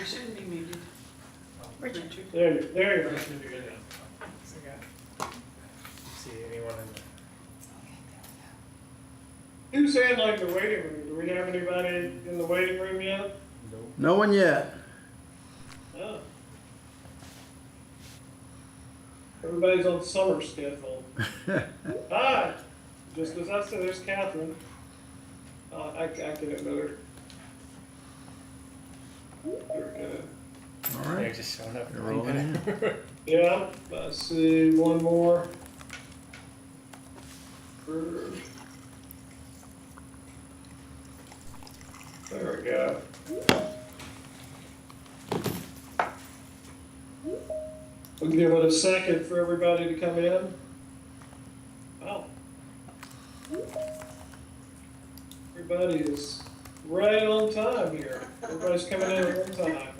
shouldn't be muted. Richard. There you go. See anyone in the... Who's handling the waiting room? Do we have anybody in the waiting room yet? Nope. No one yet. Oh. Everybody's on summer schedule. Hi, just as I said, there's Catherine. I get it better. There we go. All They're right. just showing up. You're rolling in. Yeah, I see one more. There we go. We'll give it a second for everybody to come in. Wow. Everybody is right on time here. Everybody's coming in at one time.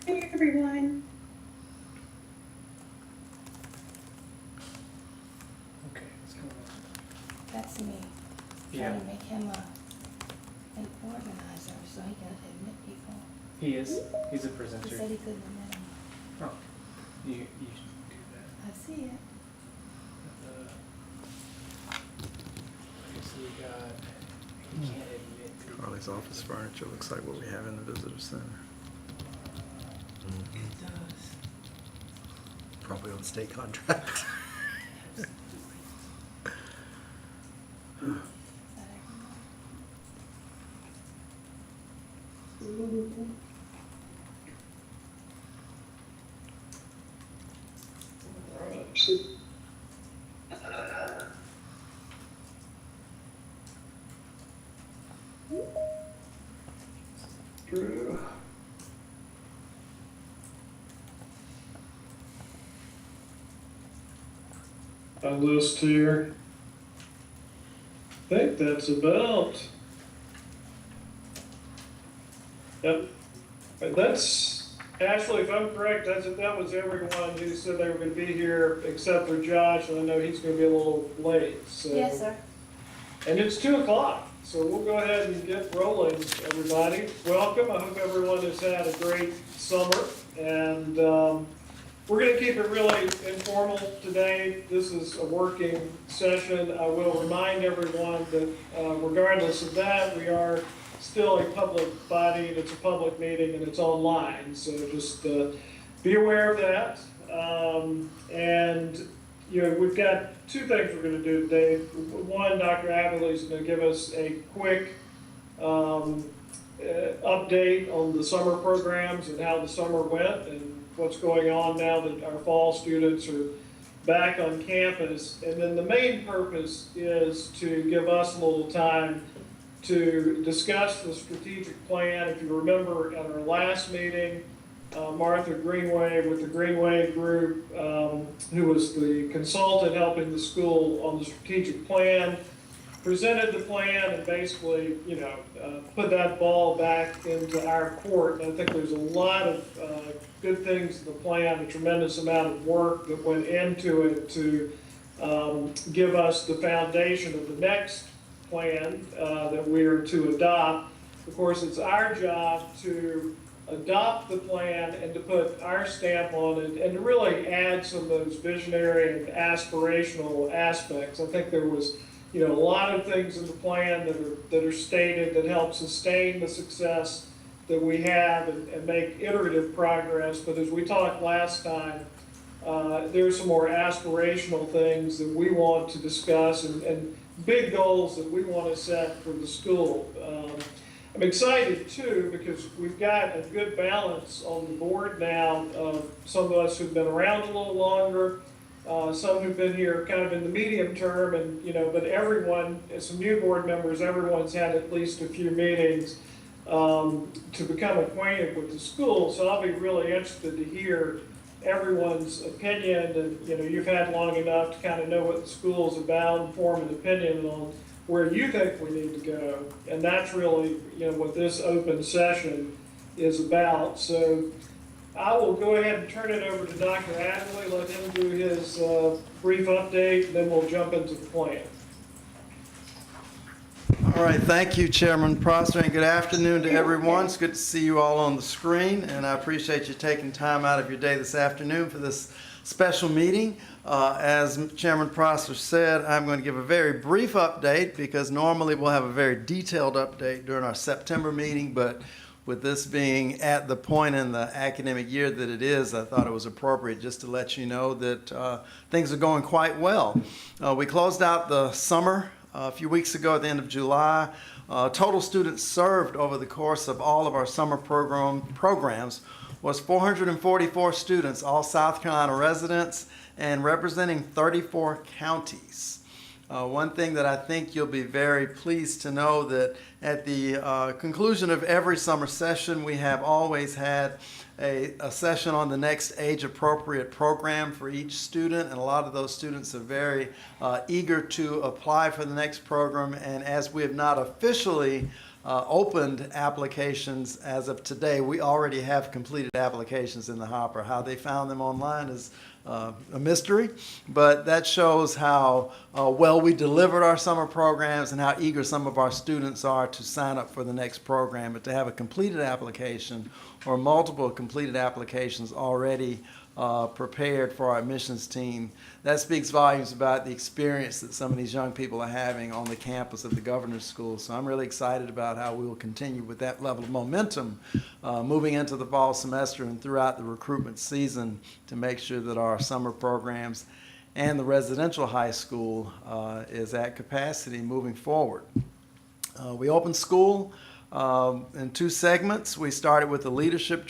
Hey, everyone. Okay, what's going on? That's me. Yeah. Trying to make him an organizer so he can admit people. He is. He's a He presenter. said he couldn't admit them. Oh, you should do that. I see it. Okay, so we got. He can't admit people. Carly's office furniture looks like what we have in the visitor center. It does. Probably on state contract. Is that everyone? Drew. A list here. I think that's about. Yep. That's, Ashley, if I'm correct, that was everyone who said they were gonna be here except for Josh, and I know he's gonna be a little late, so. Yes, sir. And it's 2:00, so we'll go ahead and get rolling, everybody. Welcome, I hope everyone has had a great summer, and we're gonna keep it really informal today. This is a working session. I will remind everyone that regardless of that, we are still a public body, and it's a public meeting, and it's online, so just be aware of that. And you know, we've got two things we're going to do today. One, Dr. Adderley's going to give us a quick update on the summer programs and how the summer went and what's going on now that our fall students are back on campus. And then the main purpose is to give us a little time to discuss the strategic plan. If you remember at our last meeting, Martha Greenway with the Greenway Group, who was the consultant helping the school on the strategic plan, presented the plan and basically, you know, put that ball back into our court. And I think there's a lot of good things in the plan, a tremendous amount of work that went into it to give us the foundation of the next plan that we are to adopt. Of course, it's our job to adopt the plan and to put our stamp on it and to really add some of those visionary and aspirational aspects. I think there was, you know, a lot of things in the plan that are stated that help sustain the success that we have and make iterative progress. But as we talked last time, there's some more aspirational things that we want to discuss and big goals that we want to set for the school. I'm excited too because we've got a good balance on the board now of some of us who've been around a little longer, some who've been here kind of in the medium term, and you know, but everyone, as some new board members, everyone's had at least a few meetings to become acquainted with the school. So I'll be really interested to hear everyone's opinion, and you know, you've had long enough to kind of know what the school's about and form an opinion on where you think we need to go. And that's really, you know, what this open session is about. So I will go ahead and turn it over to Dr. Adderley, let him do his brief update, and then we'll jump into the plan. All All right, thank you, Chairman Prosser, and good afternoon to everyone. It's good to see you all on the screen, and I appreciate you taking time out of your day this afternoon for this special meeting. As Chairman Prosser said, I'm going to give a very brief update because normally we'll have a very detailed update during our September meeting, but with this being at the point in the academic year that it is, I thought it was appropriate just to let you know that things are going quite well. We closed out the summer a few weeks ago at the end of July. Total students served over the course of all of our summer programs was 444 students, all South Carolina residents, and representing 34 counties. One thing that I think you'll be very pleased to know that at the conclusion of every summer session, we have always had a session on the next age-appropriate program for each student, and a lot of those students are very eager to apply for the next program. And as we have not officially opened applications as of today, we already have completed applications in the hopper. How they found them online is a mystery, but that shows how well we delivered our summer programs and how eager some of our students are to sign up for the next program. But to have a completed application or multiple completed applications already prepared for our admissions team, that speaks volumes about the experience that some of these young people are having on the campus of the Governor's School. So I'm really excited about how we will continue with that level of momentum moving into the fall semester and throughout the recruitment season to make sure that our summer programs and the residential high school is at capacity moving forward. We opened school in two segments. We started with a leadership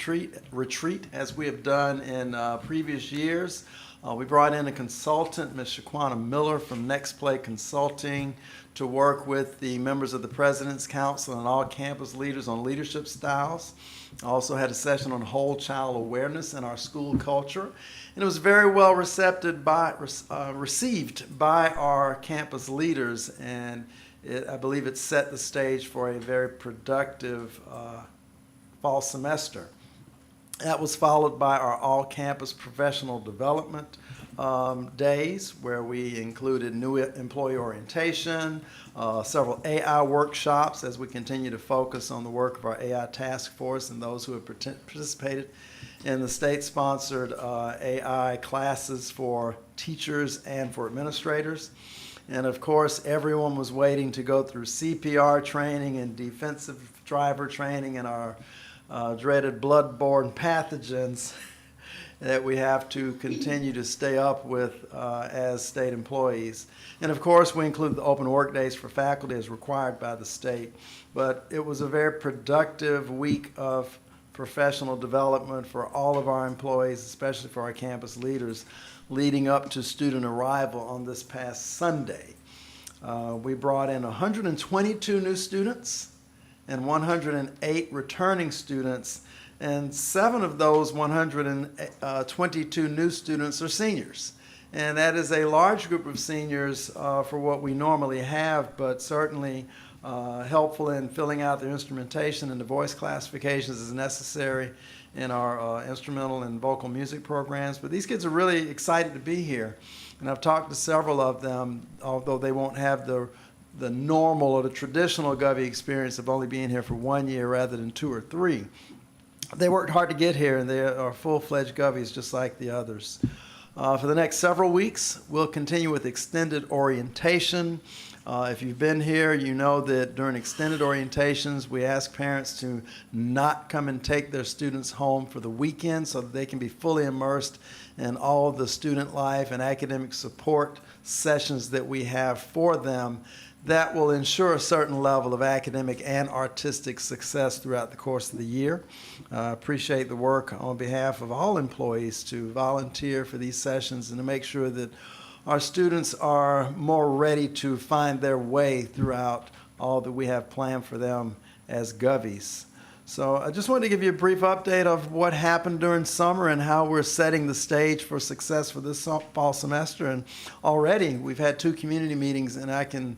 retreat, as we have done in previous years. We brought in a consultant, Ms. Shaquana Miller from Next Play Consulting, to work with the members of the President's Council and all campus leaders on leadership styles. Also had a session on whole child awareness in our school culture. And it was very well received by our campus leaders, and I believe it set the stage for a very productive fall semester. That was followed by our all-campus professional development days, where we included new employee orientation, several AI workshops as we continue to focus on the work of our AI task force and those who have participated in the state-sponsored AI classes for teachers and for administrators. And of course, everyone was waiting to go through CPR training and defensive driver training and our dreaded blood-borne pathogens that we have to continue to stay up with as state employees. And of course, we include the open work days for faculty as required by the state. But it was a very productive week of professional development for all of our employees, especially for our campus leaders, leading up to student arrival on this past Sunday. We brought in 122 new students and 108 returning students, and 7 of those 122 new students are seniors. And that is a large group of seniors for what we normally have, but certainly helpful in filling out their instrumentation and the voice classifications as necessary in our instrumental and vocal music programs. But these kids are really excited to be here. And I've talked to several of them, although they won't have the normal or the traditional Govey experience of only being here for 1 year rather than 2 or 3. They worked hard to get here, and they are full-fledged Goveys just like the others. For the next several weeks, we'll continue with extended orientation. If you've been here, you know that during extended orientations, we ask parents to not come and take their students home for the weekend so that they can be fully immersed in all of the student life and academic support sessions that we have for them. That will ensure a certain level of academic and artistic success throughout the course of the year. I appreciate the work on behalf of all employees to volunteer for these sessions and to make sure that our students are more ready to find their way throughout all that we have planned for them as Goveys. So I just wanted to give you a brief update of what happened during summer and how we're setting the stage for success for this fall semester. And already we've had 2 community meetings, and I can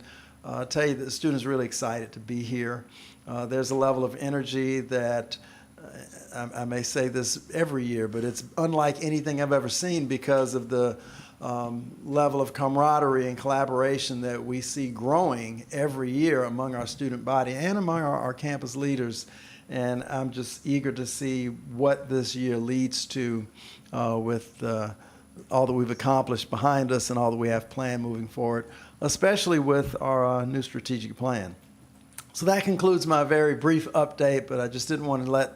tell you that the students are really excited to be here. There's a level of energy that I may say this every year, but it's unlike anything I've ever seen because of the level of camaraderie and collaboration that we see growing every year among our student body and among our campus leaders. And I'm just eager to see what this year leads to with all that we've accomplished behind us and all that we have planned moving forward, especially with our new strategic plan. So that concludes my very brief update, but I just didn't want to let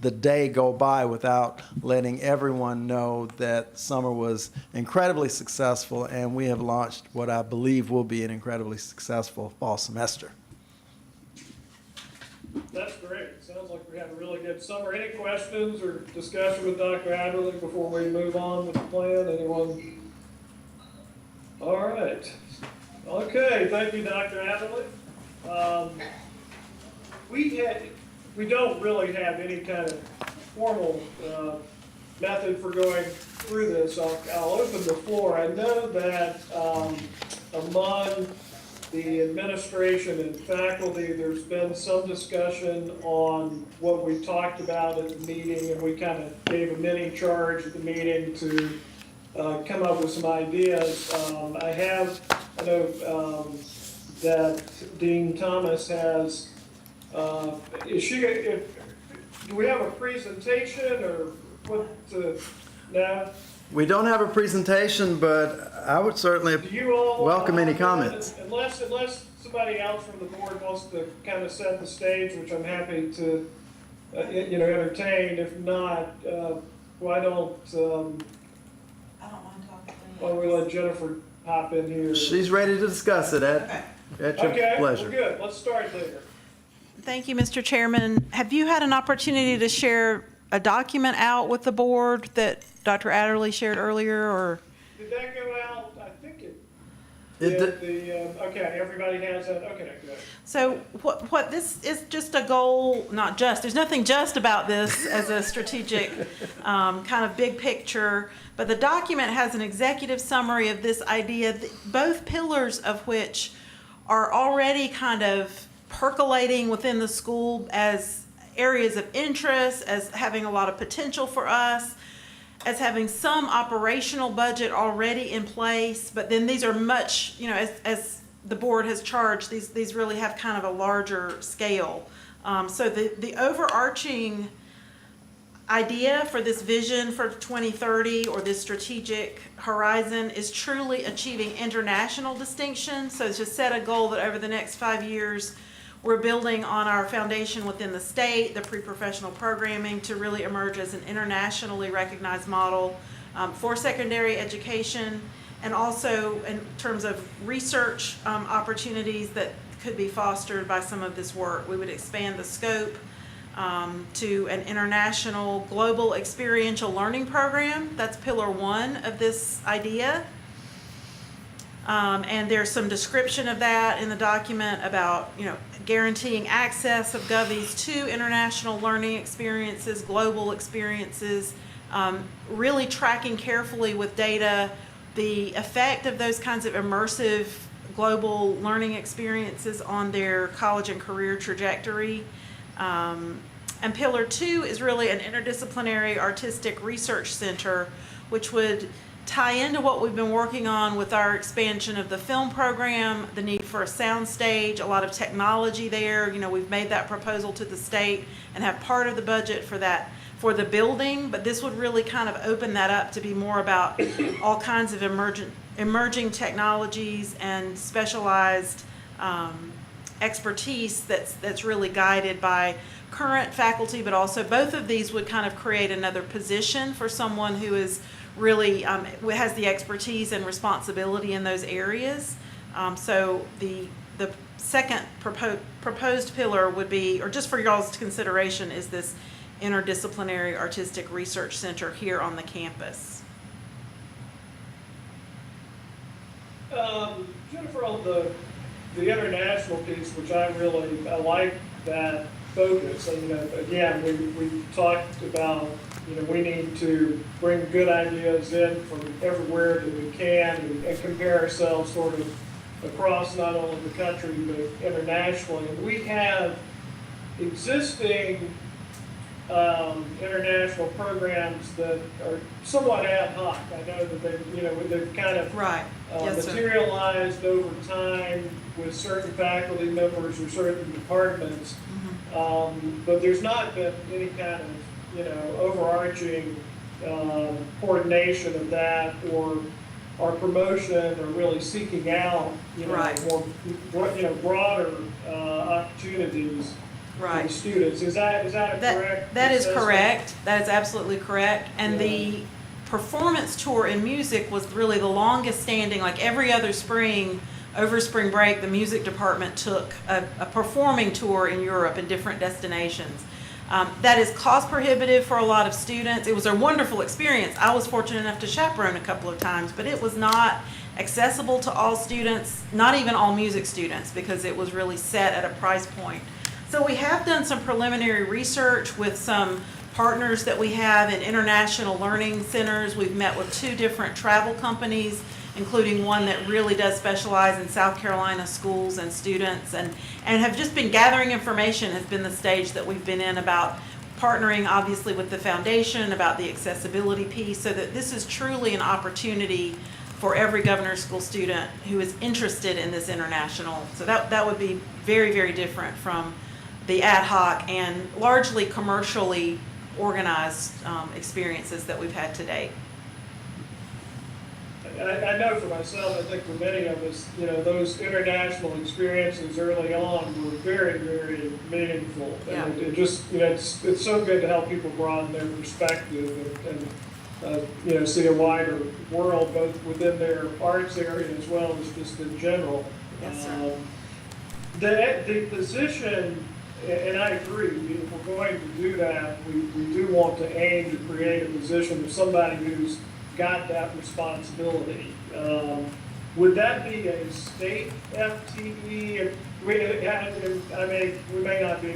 the day go by without letting everyone know that summer was incredibly successful, and we have launched what I believe will be an incredibly successful fall semester. That's great. Sounds like we had a really good summer. Any questions or discussion with Dr. Adderley before we move on with the plan? Anyone? All right. Okay, thank you, Dr. Adderley. We don't really have any kind of formal method for going through this. I'll open the floor. I know that among the administration and faculty, there's been some discussion on what we talked about at the meeting, and we kind of gave a mini charge at the meeting to come up with some ideas. I know that Dean Thomas has, do we have a presentation or what, no? We don't have a presentation, but I would certainly Do you all welcome any comments. Unless somebody else from the board wants to kind of set the stage, which I'm happy to, entertain. If not, why don't I don't mind talking. why don't we let Jennifer hop in here? She's ready to discuss it at your Okay, pleasure. well, good. Let's start there. Thank you, Mr. Chairman. Have you had an opportunity to share a document out with the board that Dr. Adderley shared earlier, or? Did that go out? I think it It did. Okay, everybody has that. Okay, good. So what this is just a goal, not just, there's nothing just about this as a strategic kind of big picture, but the document has an executive summary of this idea, both pillars of which are already kind of percolating within the school as areas of interest, as having a lot of potential for us, as having some operational budget already in place, but then these are much, as the board has charged, these really have kind of a larger scale. So the overarching idea for this vision for 2030 or this strategic horizon is truly achieving international distinction. So to set a goal that over the next 5 years, we're building on our foundation within the state, the pre-professional programming, to really emerge as an internationally recognized model for secondary education, and also in terms of research opportunities that could be fostered by some of this work. We would expand the scope to an international global experiential learning program. That's pillar one of this idea. And there's some description of that in the document about, guaranteeing access of GovEs to international learning experiences, global experiences, really tracking carefully with data the effect of those kinds of immersive global learning experiences on their college and career trajectory. And pillar two is really an interdisciplinary artistic research center, which would tie into what we've been working on with our expansion of the film program, the need for a sound stage, a lot of technology there. We've made that proposal to the state and have part of the budget for that, for the building, but this would really kind of open that up to be more about all kinds of emerging technologies and specialized expertise that's really guided by current faculty, but also both of these would kind of create another position for someone who is really has the expertise and responsibility in those areas. So the second proposed pillar would be, or just for y'all's consideration, is this interdisciplinary artistic research center here on the campus. Jennifer, on the international piece, which I like that focus. And, again, we talked about, we need to bring good ideas in from everywhere that we can and compare ourselves sort of across not only the country but internationally. And we have existing international programs that are somewhat ad hoc. I know that they've kind of Right. Yes, sir. materialized over time with certain faculty members or certain departments. But there's not been any kind of, overarching coordination of that or promotion or really seeking out, Right. more, broader opportunities for Right. the students. Is that a correct? That is assessment? correct. That is absolutely correct. And the performance tour in music was really the longest standing, like every other spring, over spring break, the music department took a performing tour in Europe in different destinations. That is cost prohibitive for a lot of students. It was a wonderful experience. I was fortunate enough to chaperone a couple of times, but it was not accessible to all students, not even all music students, because it was really set at a price point. So we have done some preliminary research with some partners that we have in international learning centers. We've met with 2 different travel companies, including one that really does specialize in South Carolina schools and students, and have just been gathering information has been the stage that we've been in about partnering obviously with the foundation, about the accessibility piece, so that this is truly an opportunity for every Governor's School student who is interested in this international. So that would be very, very different from the ad hoc and largely commercially organized experiences that we've had to date. I know for myself, I think for many of us, those international experiences early on were very, very meaningful. Yeah. And it just, it's so good to help people broaden their perspective and see a wider world, both within their arts area as well as just in general. Yes, sir. The position, and I agree, if we're going to do that, we do want to aim to create a position of somebody who's got that responsibility. Would that be a state FTE? We may not be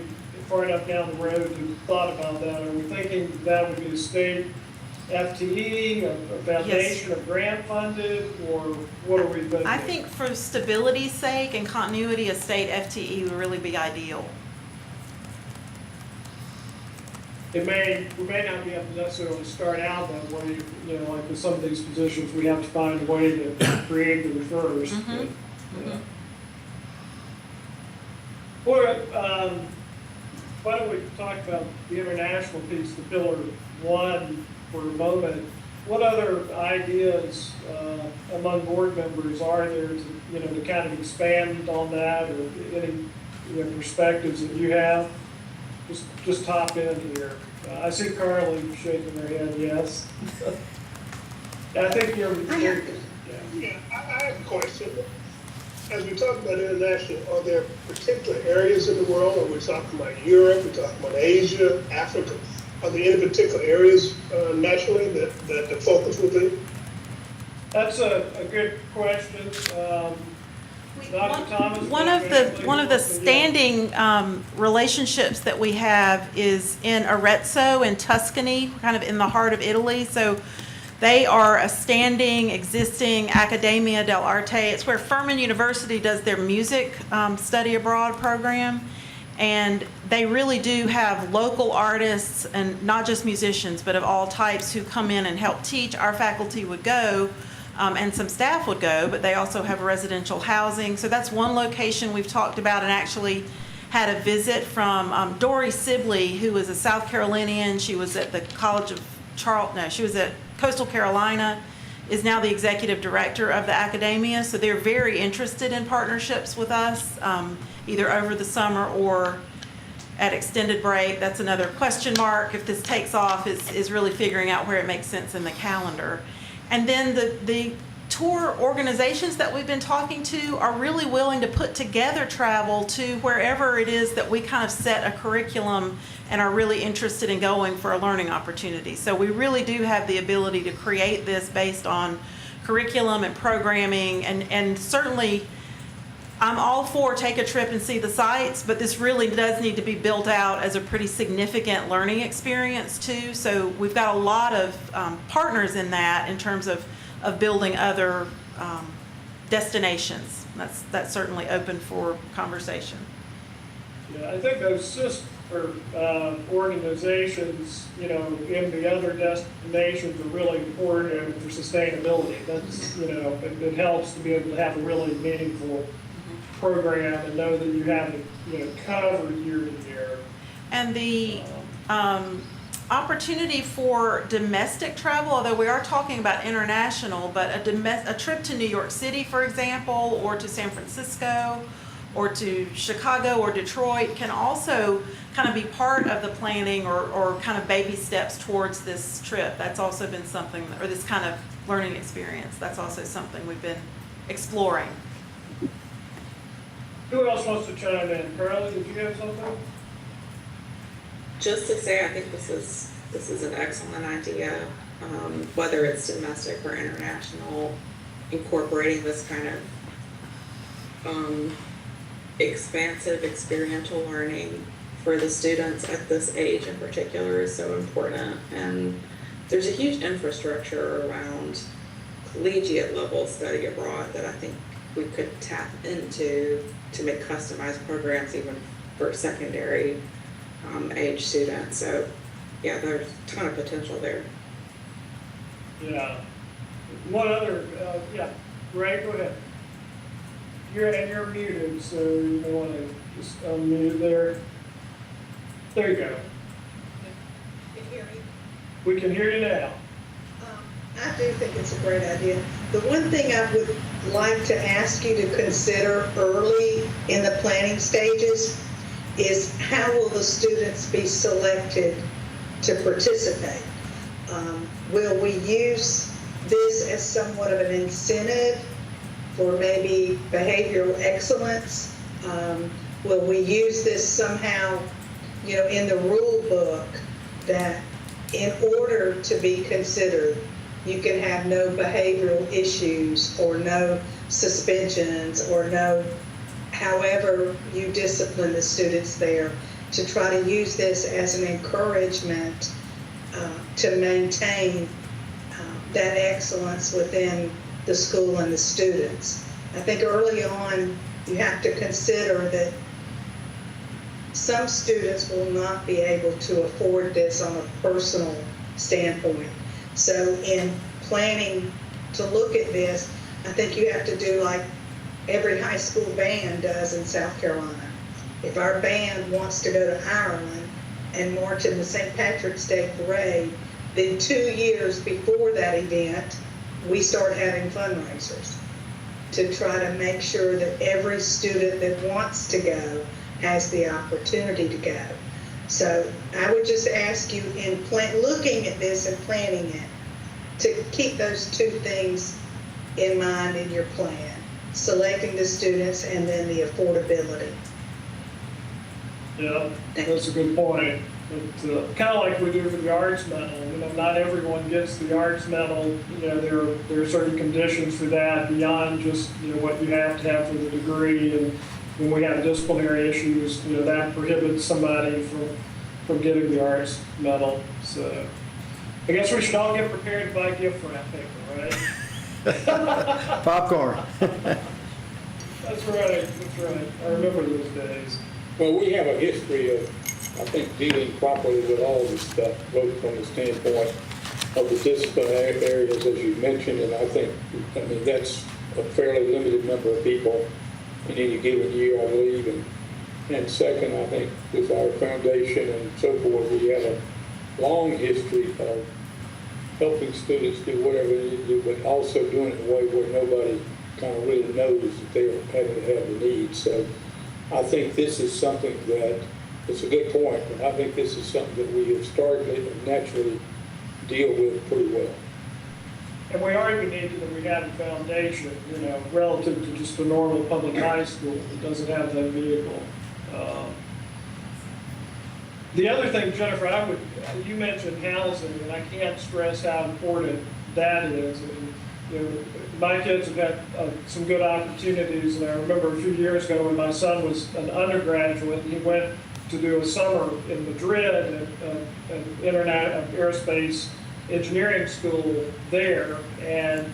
far enough down the road to thought about that. Are we thinking that would be a state FTE, a foundation, Yes. of grant funded, or what are we thinking? I think for stability's sake and continuity, a state FTE would really be ideal. We may not be able to necessarily start out that way, like with some of these positions, we have to find a way to create them first. Mhm. But, Well, why don't we talk about the international piece, the pillar 1 for a moment? What other ideas among board members are there to kind of expand on that, or any perspectives that you have? Just hop in here. I see Carly shaking her head, yes. I think you're Yeah, I have a question. As we talk about international, are there particular areas in the world? Are we talking about Europe? We're talking about Asia, Africa? Are there any particular areas nationally that the focus would be? That's a good question. Dr. Thomas? One of the standing relationships that we have is in Arezzo in Tuscany, kind of in the heart of Italy. So they are a standing, existing Accademia dell'Arte. It's where Furman University does their music study abroad program. And they really do have local artists, and not just musicians, but of all types, who come in and help teach. Our faculty would go. And some staff would go, but they also have residential housing. So that's one location we've talked about, and actually had a visit from Dory Sibley, who was a South Carolinian. She was at the College of she was at Coastal Carolina, is now the executive director of the Accademia. So they're very interested in partnerships with us, either over the summer or at extended break. That's another question mark. If this takes off, is really figuring out where it makes sense in the calendar. And then the tour organizations that we've been talking to are really willing to put together travel to wherever it is that we kind of set a curriculum and are really interested in going for a learning opportunity. So we really do have the ability to create this based on curriculum and programming, and certainly I'm all for take a trip and see the sites, but this really does need to be built out as a pretty significant learning experience too. So we've got a lot of partners in that in terms of building other destinations. That's certainly open for conversation. Yeah, I think those for organizations, you know, in the other destinations are really important for sustainability. That's, you know, it helps to be able to have a really meaningful program and know that you have it, you know, covered year to year. And the opportunity for domestic travel, although we are talking about international, but a trip to New York City, for example, or to San Francisco, or to Chicago or Detroit can also kind of be part of the planning or kind of baby steps towards this trip. That's also been something, or this kind of learning experience, that's also something we've been exploring. Who else wants to chime in? Carly, did you have something? Just to say, I think this is an excellent idea, whether it's domestic or international, incorporating this kind of expansive experiential learning for the students at this age in particular is so important. And there's a huge infrastructure around collegiate level study abroad that I think we could tap into to make customized programs even for secondary age students. So yeah, there's a ton of potential there. Yeah. One other, yeah, Ray, go ahead. You're muted, so you may want to just unmute there. There you go. Can you hear me? We can hear you now. I do think it's a great idea. The one thing I would like to ask you to consider early in the planning stages is how will the students be selected to participate? Will we use this as somewhat of an incentive for maybe behavioral excellence? Will we use this somehow, you know, in the rule book that in order to be considered, you can have no behavioral issues or no suspensions or no, however you discipline the students there, to try to use this as an encouragement to maintain that excellence within the school and the students. I think early on, you have to consider that some students will not be able to afford this on a personal standpoint. So in planning to look at this, I think you have to do like every high school band does in South Carolina. If our band wants to go to Ireland and march in the St. Patrick's Day Parade, then 2 years before that event, we start having fundraisers to try to make sure that every student that wants to go has the opportunity to go. So I would just ask you in looking at this and planning it to keep those two things in mind in your plan, selecting the students and then the affordability. Yeah, that's a good point. But, kind of like we do for the arts medal, you know, not everyone gets the arts medal. You know, there are certain conditions for that beyond just, you know, what you have to have for the degree. And when we have disciplinary issues, you know, that prohibits somebody from getting the arts medal. So I guess we should all get prepared to buy gift wrap paper, right? Popcorn. That's right, that's right. I remember those days. Well, we have a history of, I think, dealing properly with all this stuff, both from the standpoint of the disciplinary areas, as you mentioned, and I think, I mean, that's a fairly limited number of people in any given year, I believe. And second, I think with our foundation and so forth, we have a long history of helping students do whatever they need to do, but also doing it in a way where nobody kind of really knows that they're having to have the need. So I think this is something that, it's a good point, but I think this is something that we historically and naturally deal with pretty well. And we are unique in that we have a foundation, you know, relative to just a normal public high school that doesn't have that vehicle. The other thing, Jennifer, you mentioned housing, and I can't stress how important that is. I mean, you know, my kids have had some good opportunities, and I remember a few years ago when my son was an undergraduate, he went to do a summer in Madrid at an aerospace engineering school there, and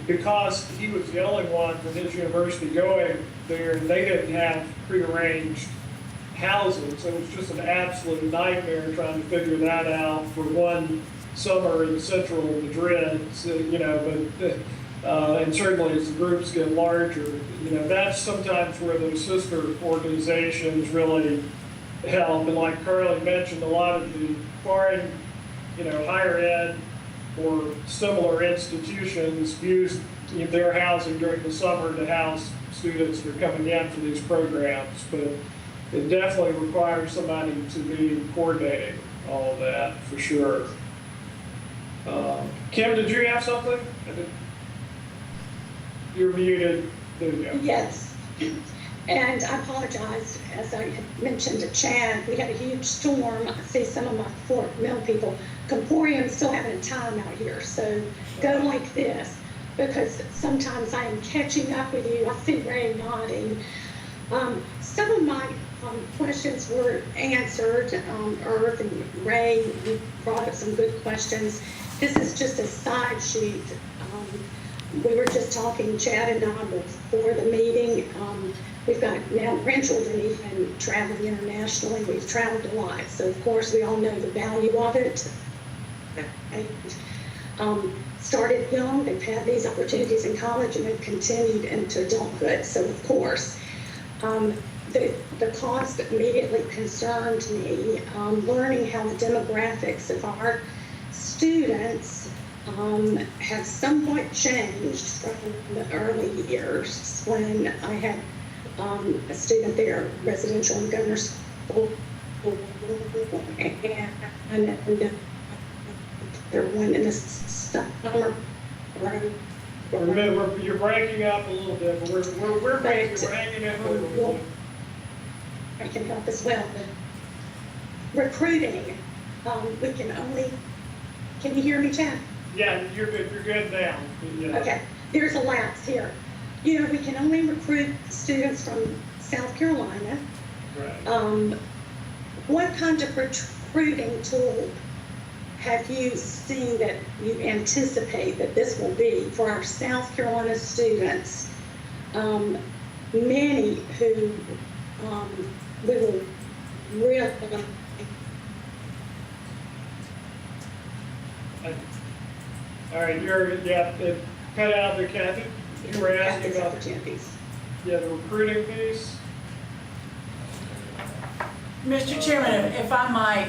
because he was the only one from his university going there, they didn't have prearranged housing, so it was just an absolute nightmare trying to figure that out for one summer in central Madrid, so, you know, but, and certainly as the groups get larger, you know, that's sometimes where those sister organizations really help. And like Carly mentioned, a lot of the foreign, you know, higher ed or similar institutions use their housing during the summer to house students that are coming in for these programs. But it definitely requires somebody to be coordinating all of that for sure. Kim, did you have something? You're muted. There you go. Yes. And I apologize, as I had mentioned to Chad, we had a huge storm. I see some of my Fort Mill people. Comporium's still having a time out here, so go like this, because sometimes I am catching up with you. I see Ray nodding. Some of my questions were answered. Irv and Ray, you brought up some good questions. This is just a side sheet. We were just talking, Chad and I, before the meeting. We've got now grandchildren even traveling internationally. We've traveled a lot, so of course we all know the value of it. Started young, they've had these opportunities in college, and they've continued into adulthood. So of course, the cost immediately concerned me. Learning how the demographics of our students have somewhat changed from the early years when I had a student there, residential in Governor's School, and there one in the summer. You're breaking up a little bit, but we're hanging in a little bit. I can help as well. Recruiting, we can only, can you hear me, Chad? Yeah, you're good now. Yeah. Okay, there's a lapse here. You know, we can only recruit students from South Carolina. Right. What kind of recruiting tool have you seen that you anticipate that this will be for our South Carolina students? Many who we will really. All right, it cut out the Kathy. You were asking about opportunities. the recruiting piece. Mr. Chairman, if I might,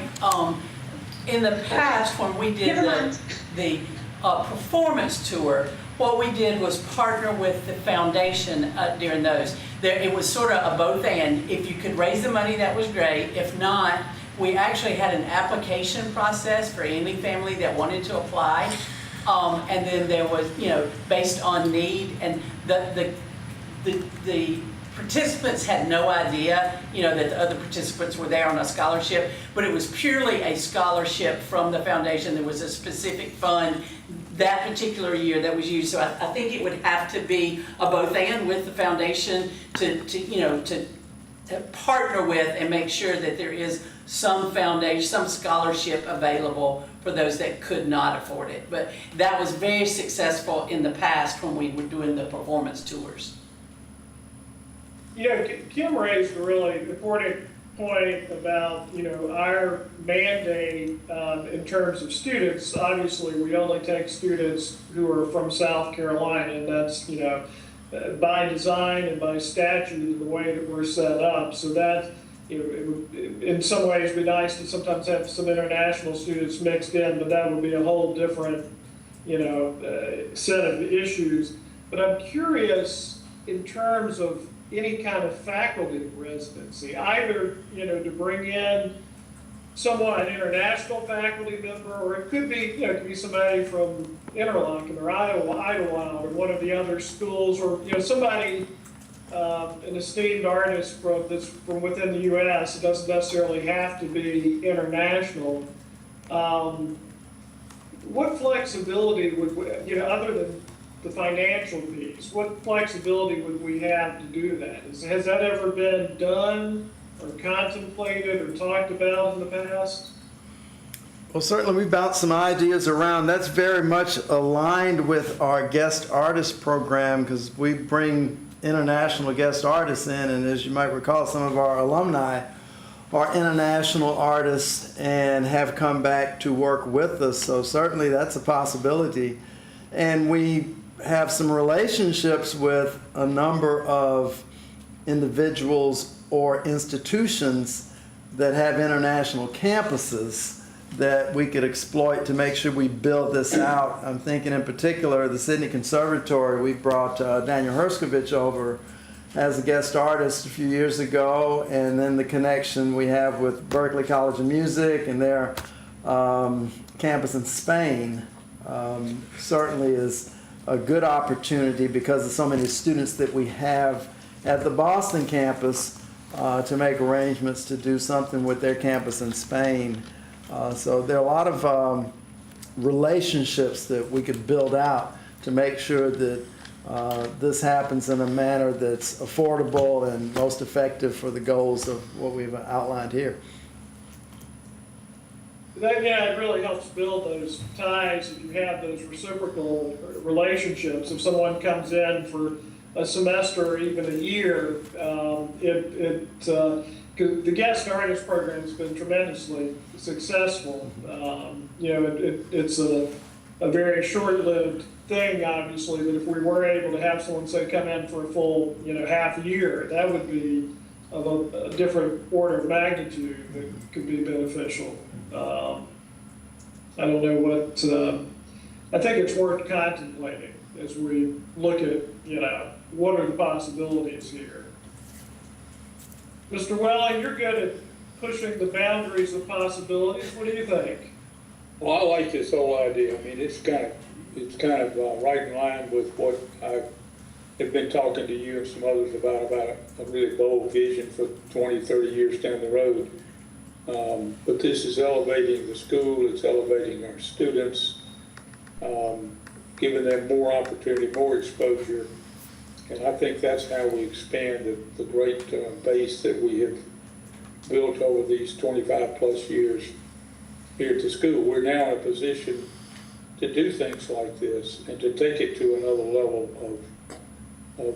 in the past, when we did the performance tour, what we did was partner with the foundation during those. It was sort of a both and. If you could raise the money, that was great. If not, we actually had an application process for any family that wanted to apply. And then there was, you know, based on need, and the participants had no idea, you know, that the other participants were there on a scholarship, but it was purely a scholarship from the foundation. There was a specific fund that particular year that was used. So I think it would have to be a both and with the foundation to partner with and make sure that there is some foundation, some scholarship available for those that could not afford it. But that was very successful in the past when we were doing the performance tours. You know, Kim raised a really important point about, you know, our mandate in terms of students. Obviously, we only take students who are from South Carolina, and that's, you know, by design and by statute, the way that we're set up. So that, you know, it would, in some ways, be nice to sometimes have some international students mixed in, but that would be a whole different, you know, set of issues. But I'm curious in terms of any kind of faculty residency, either, you know, to bring in someone, an international faculty member, or it could be, you know, it could be somebody from Interlochen or Idlewild or one of the other schools, or, you know, somebody, an esteemed artist from within the U.S. It doesn't necessarily have to be international. What flexibility would we, you know, other than the financial piece, what flexibility would we have to do that? Has that ever been done or contemplated or talked about in the past? Well, certainly we bounced some ideas around. That's very much aligned with our guest artist program, because we bring international guest artists in, and as you might recall, some of our alumni are international artists and have come back to work with us. So certainly that's a possibility. And we have some relationships with a number of individuals or institutions that have international campuses that we could exploit to make sure we build this out. I'm thinking in particular the Sydney Conservatory. We brought Daniel Herskovich over as a guest artist a few years ago, and then the connection we have with Berklee College of Music and their campus in Spain certainly is a good opportunity because of so many students that we have at the Boston campus to make arrangements to do something with their campus in Spain. So there are a lot of relationships that we could build out to make sure that this happens in a manner that's affordable and most effective for the goals of what we've outlined here. That, yeah, it really helps build those ties if you have those reciprocal relationships. If someone comes in for a semester or even a year, the guest artist program has been tremendously successful. It's a very short-lived thing, obviously, but if we were able to have someone, say, come in for a full, half a year, that would be of a different order of magnitude that could be beneficial. I don't know what, I think it's worth contemplating as we look at, what are the possibilities here. Mr. Welling, you're good at pushing the boundaries of possibilities. What do you think? Well, I like this whole idea. I mean, it's kind of right in line with what I have been talking to you and some others about a really bold vision for 20, 30 years down the road. But this is elevating the school, it's elevating our students, giving them more opportunity, more exposure. And I think that's how we expand the great base that we have built over these 25 plus years here at the school. We're now in a position to do things like this and to take it to another level of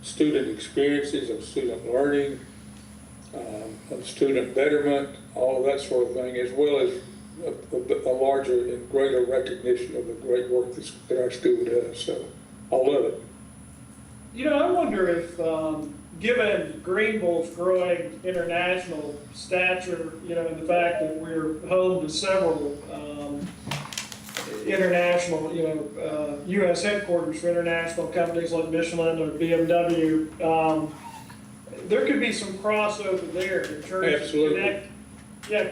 student experiences, of student learning, of student betterment, all of that sort of thing, as well as a larger and greater recognition of the great work that our school does. So I love it. I wonder if, given Greenville's growing international stature, and the fact that we're home to several international, U.S. headquarters for international companies like Michelin or BMW, there could be some crossover there in terms Absolutely. of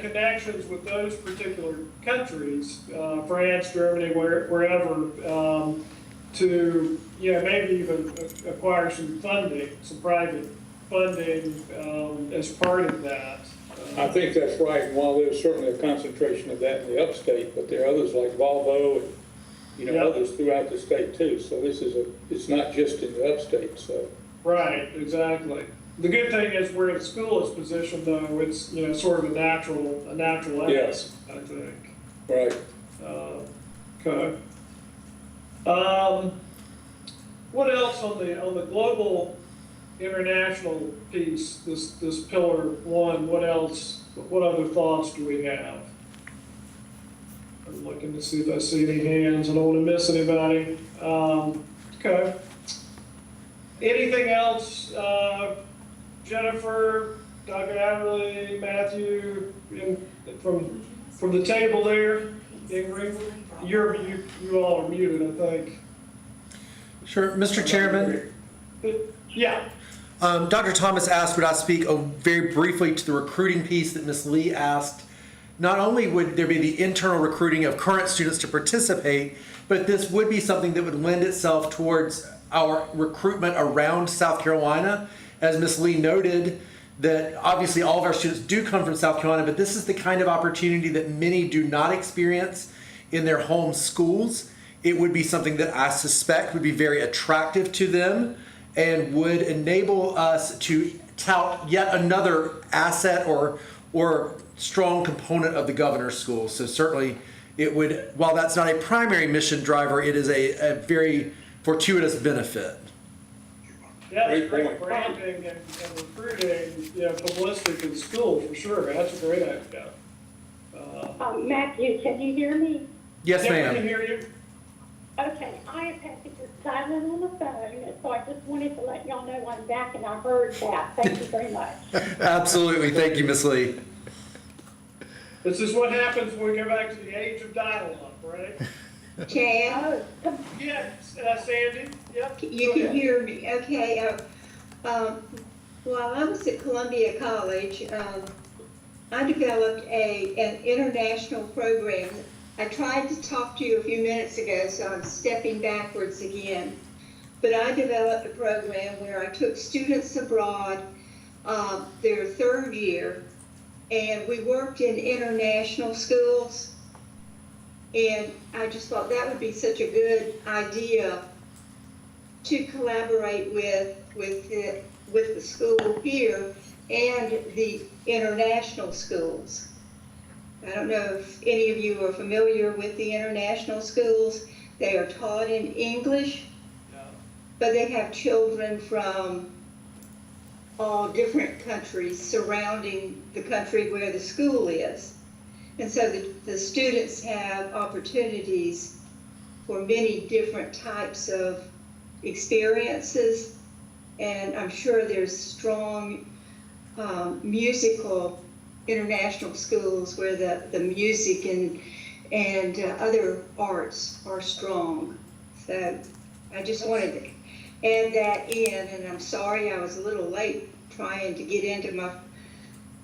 connections with those particular countries, France, Germany, wherever, to maybe even acquire some funding, some private funding as part of that. I think that's right. And while there's certainly a concentration of that in the upstate, but there are others like Volvo and others throughout the state too. So it's not just in the upstate. So Right, exactly. The good thing is where the school is positioned, though, it's sort of a natural Yes. I think. Right. Okay. What else on the global international piece? This pillar one. What else? What other thoughts do we have? I'm looking to see if I see any hands. I don't want to miss anybody. Okay. Anything else? Jennifer, Dr. Adderley, Matthew, from the table there, Ingrid, you all are muted, I think. Sure, Mr. Chairman. Yeah. Dr. Thomas asked would I speak very briefly to the recruiting piece that Ms. Lee asked. Not only would there be the internal recruiting of current students to participate, but this would be something that would lend itself towards our recruitment around South Carolina. As Ms. Lee noted, that obviously all of our students do come from South Carolina, but this is the kind of opportunity that many do not experience in their home schools. It would be something that I suspect would be very attractive to them and would enable us to tout yet another asset or strong component of the governor's school. So certainly it would, while that's not a primary mission driver, it is a very fortuitous benefit. Yeah, it's Great great point. branding and recruiting, you know, publicity to the school for sure. That's a great idea. Matthew, can you hear me? Yes, Yeah, we can ma'am. hear you. Okay, I have had to just silent on the phone, so I just wanted to let y'all know I'm back and I heard that. Thank you very much. Absolutely. Thank you, Miss Lee. This is what happens when we go back to the age of dial-up, right? Jan, Yes, Sandy, yep. you go can ahead. hear me, okay. While I was at Columbia College, I developed an international program. I tried to talk to you a few minutes ago, so I'm stepping backwards again. But I developed a program where I took students abroad their third year, and we worked in international schools. And I just thought that would be such a good idea to collaborate with the school here and the international schools. I don't know if any of you are familiar with the international schools. They are taught in English, but they have children from all different countries surrounding the country where the school is. And so the students have opportunities for many different types of experiences. And I'm sure there's strong musical international schools where the music and other arts are strong. So I just wanted to add that in, and I'm sorry I was a little late trying to get into my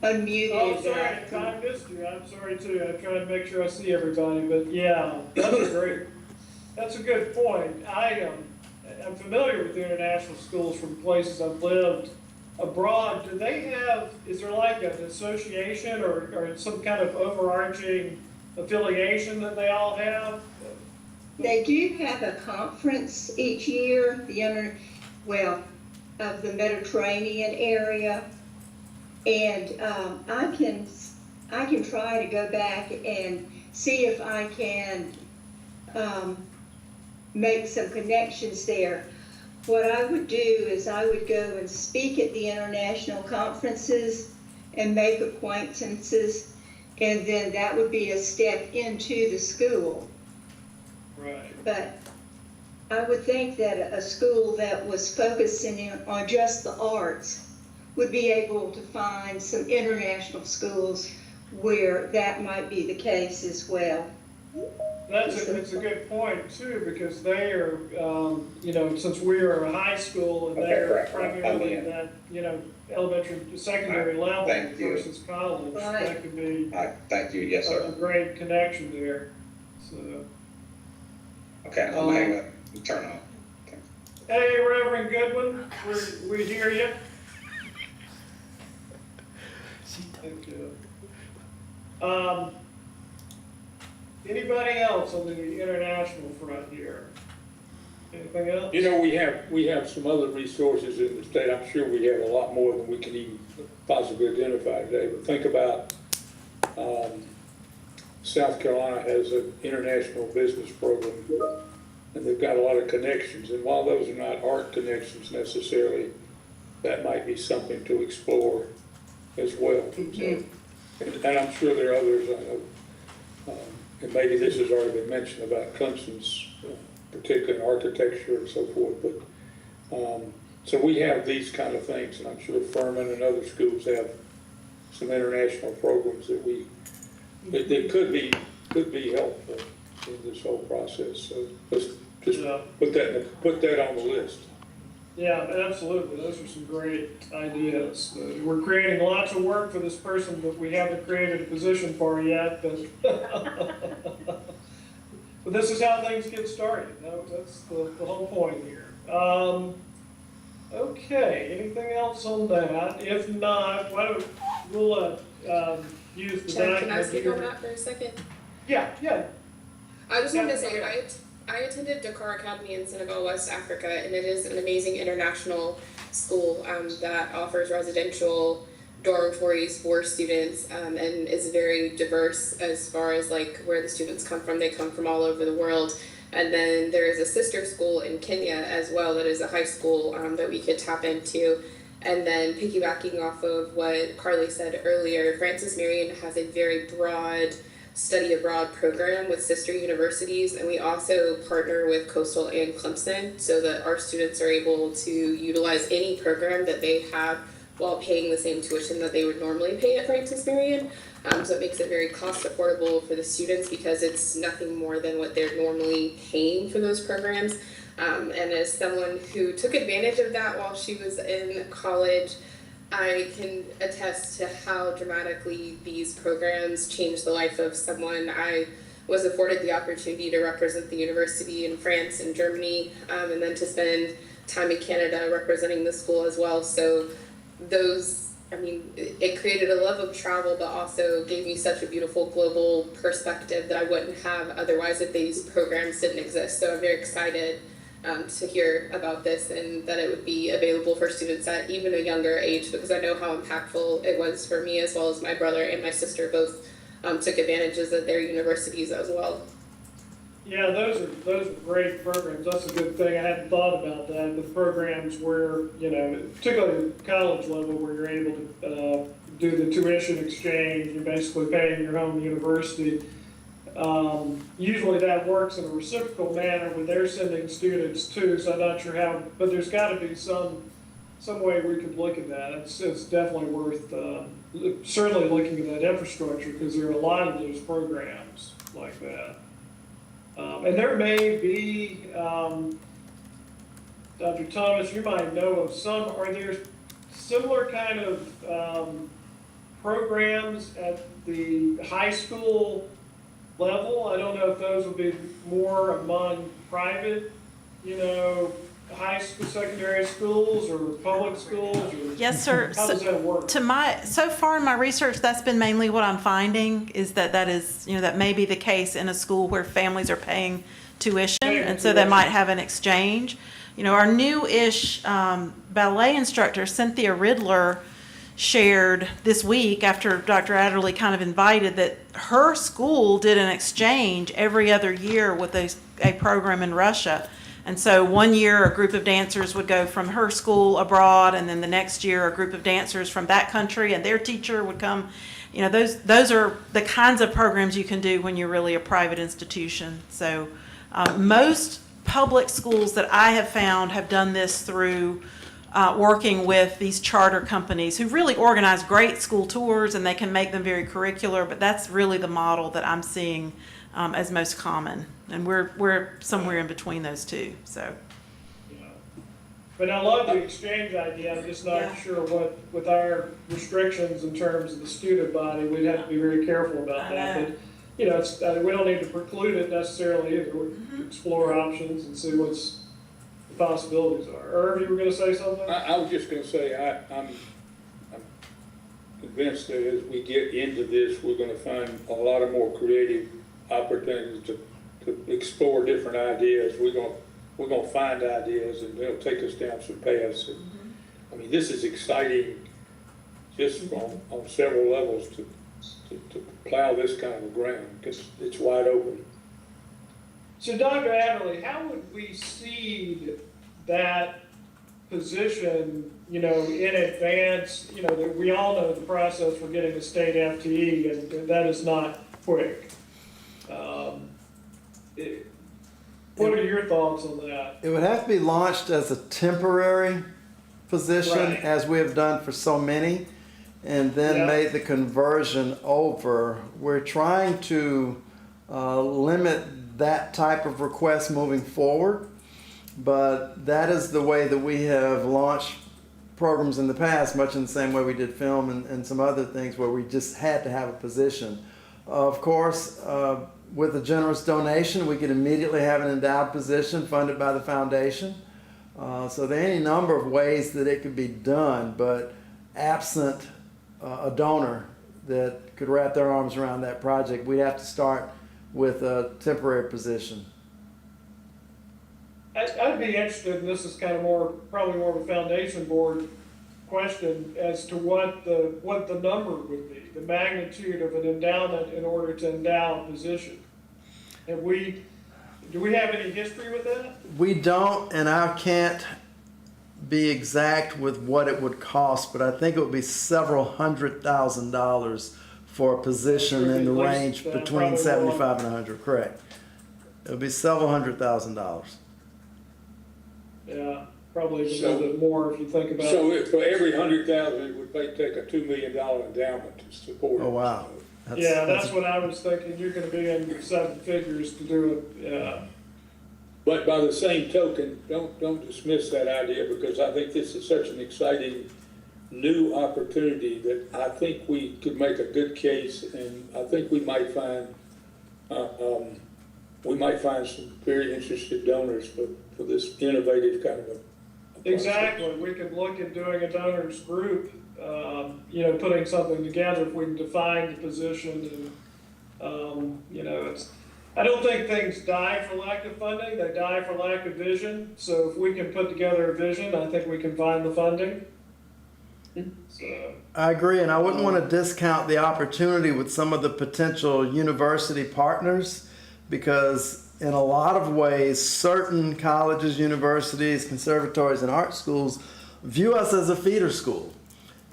unmuted. Oh, sorry, I missed you. I'm sorry too. I'm trying to make sure I see everybody, but yeah, that's great. That's a good point. I'm familiar with the international schools from places I've lived abroad. Do they have, is there like an association or some kind of overarching affiliation that they all have? They do have a conference each year, of the Mediterranean area. And I can try to go back and see if I can make some connections there. What I would do is I would go and speak at the international conferences and make acquaintances, and then that would be a step into the school. Right. But I would think that a school that was focusing on just the arts would be able to find some international schools where that might be the case as well. That's a good point too, because they are, since we are a high school and they're primarily that, elementary, secondary level Thank you. versus college, Right. that could be Thank you, yes, a sir. great connection there, so. Okay, I'm gonna turn on. Okay. Hey, Reverend Goodwin, we hear you. Thank you. Anybody else on the international front here? Anything else? You know, we have some other resources in the state. I'm sure we have a lot more than we can even possibly identify today. But think about, South Carolina has an international business program, and they've got a lot of connections. And while those are not art connections necessarily, that might be something to explore as well. So, and I'm sure there are others I know. And maybe this has already been mentioned about Clemson's, particularly in architecture and so forth. But so we have these kind of things, and I'm sure Furman and other schools have some international programs that that could be helpful in this whole process. So let's just put that on the list. Yeah, absolutely. Those are some great ideas. We're creating lots of work for this person that we haven't created a position for yet, but but this is how things get started. That's the whole point here. Okay, anything else on that? If not, we'll use the Chad, document can I speak on here. that for a second? Yeah. I just wanted to Yeah, say, I attended Dakar Academy in Senegal, West Africa, and it is an amazing international school that offers residential dormitories for students and is very diverse as far as like where the students come from. They come from all over the world. And then there is a sister school in Kenya as well that is a high school that we could tap into. And then piggybacking off of what Carly said earlier, Francis Marion has a very broad study abroad program with sister universities, and we also partner with Coastal and Clemson so that our students are able to utilize any program that they have while paying the same tuition that they would normally pay at Francis Marion. So it makes it very cost affordable for the students because it's nothing more than what they're normally paying for those programs. And as someone who took advantage of that while she was in college, I can attest to how dramatically these programs changed the life of someone. I was afforded the opportunity to represent the university in France and Germany, and then to spend time in Canada representing the school as well. So it created a love of travel, but also gave me such a beautiful global perspective that I wouldn't have otherwise if these programs didn't exist. So I'm very excited to hear about this and that it would be available for students at even a younger age, because I know how impactful it was for me, as well as my brother and my sister both took advantages at their universities as well. Yeah, those are great programs. That's a good thing. I hadn't thought about that. With programs where, particularly at college level, where you're able to do the tuition exchange, you're basically paying your home university. Usually that works in a reciprocal manner when they're sending students too, so I'm not sure how, but there's got to be some way we could look at that. It's definitely worth certainly looking at that infrastructure, because there are a lot of those programs like that. And there may be, Dr. Thomas, you might know of some, are there similar kind of programs at the high school level? I don't know if those would be more among private, high school, secondary schools or public schools, or Yes, sir. how does that work? So far in my research, that's been mainly what I'm finding, is that is, that may be the case in a school where families are paying tuition, and so they might have an exchange. Our new-ish ballet instructor, Cynthia Riddler, shared this week, after Dr. Adderley kind of invited, that her school did an exchange every other year with a program in Russia. And so one year a group of dancers would go from her school abroad, and then the next year a group of dancers from that country and their teacher would come. Those are the kinds of programs you can do when you're really a private institution. So most public schools that I have found have done this through working with these charter companies who really organize great school tours, and they can make them very curricular, but that's really the model that I'm seeing as most common. And we're somewhere in between those two, so. But I love the exchange idea. I'm just not sure what, with our restrictions in terms of the student body, we'd have to be very careful about that. But, it's, we don't need to preclude it necessarily either. We explore options and see what's the possibilities are. Irv, you were going to say something? I was just going to say, I'm convinced that as we get into this, we're going to find a lot of more creative opportunities to explore different ideas. We're going to find ideas, and they'll take us down some paths. And, this is exciting, just on several levels, to plow this kind of ground, because it's wide open. So, Dr. Adderley, how would we seed that position, in advance? That we all know the process for getting a state FTE, and that is not quick. What are your thoughts on that? It would have to be launched as a temporary position, Right. as we have done for so many, and then made the conversion over. We're trying to limit that type of request moving forward, but that is the way that we have launched programs in the past, much in the same way we did film and some other things where we just had to have a position. Of course, with a generous donation, we could immediately have an endowed position funded by the foundation. So there are any number of ways that it could be done, but absent a donor that could wrap their arms around that project, we'd have to start with a temporary position. I'd be interested, and this is kind of probably more of a foundation board question, as to what the number would be, the magnitude of an endowment in order to endow a position. Have we Do we have any history with that? We don't, and I can't be exact with what it would cost, but I think it would be several $100,000 for a position in the At least, range between probably 75 and 100. Correct. It would be several $100,000. Yeah, probably a little bit more if you think about So it. for every 100,000, it would take a $2 million endowment to support it. Oh wow. Yeah, that's what I was thinking. You're gonna be in seven figures to do it, yeah. But by the same token, don't dismiss that idea, because I think this is such an exciting new opportunity that I think we could make a good case, and I think we might find some very interested donors for this innovative kind of a process. Exactly. We could look at doing a donors group, you know, putting something together if we can define the position and, you know, I don't think things die for lack of funding, they die for lack of vision. So if we can put together a vision, I think we can find the funding. So, I agree, and I wouldn't want to discount the opportunity with some of the potential university partners, because in a lot of ways, certain colleges, universities, conservatories, and art schools view us as a feeder school.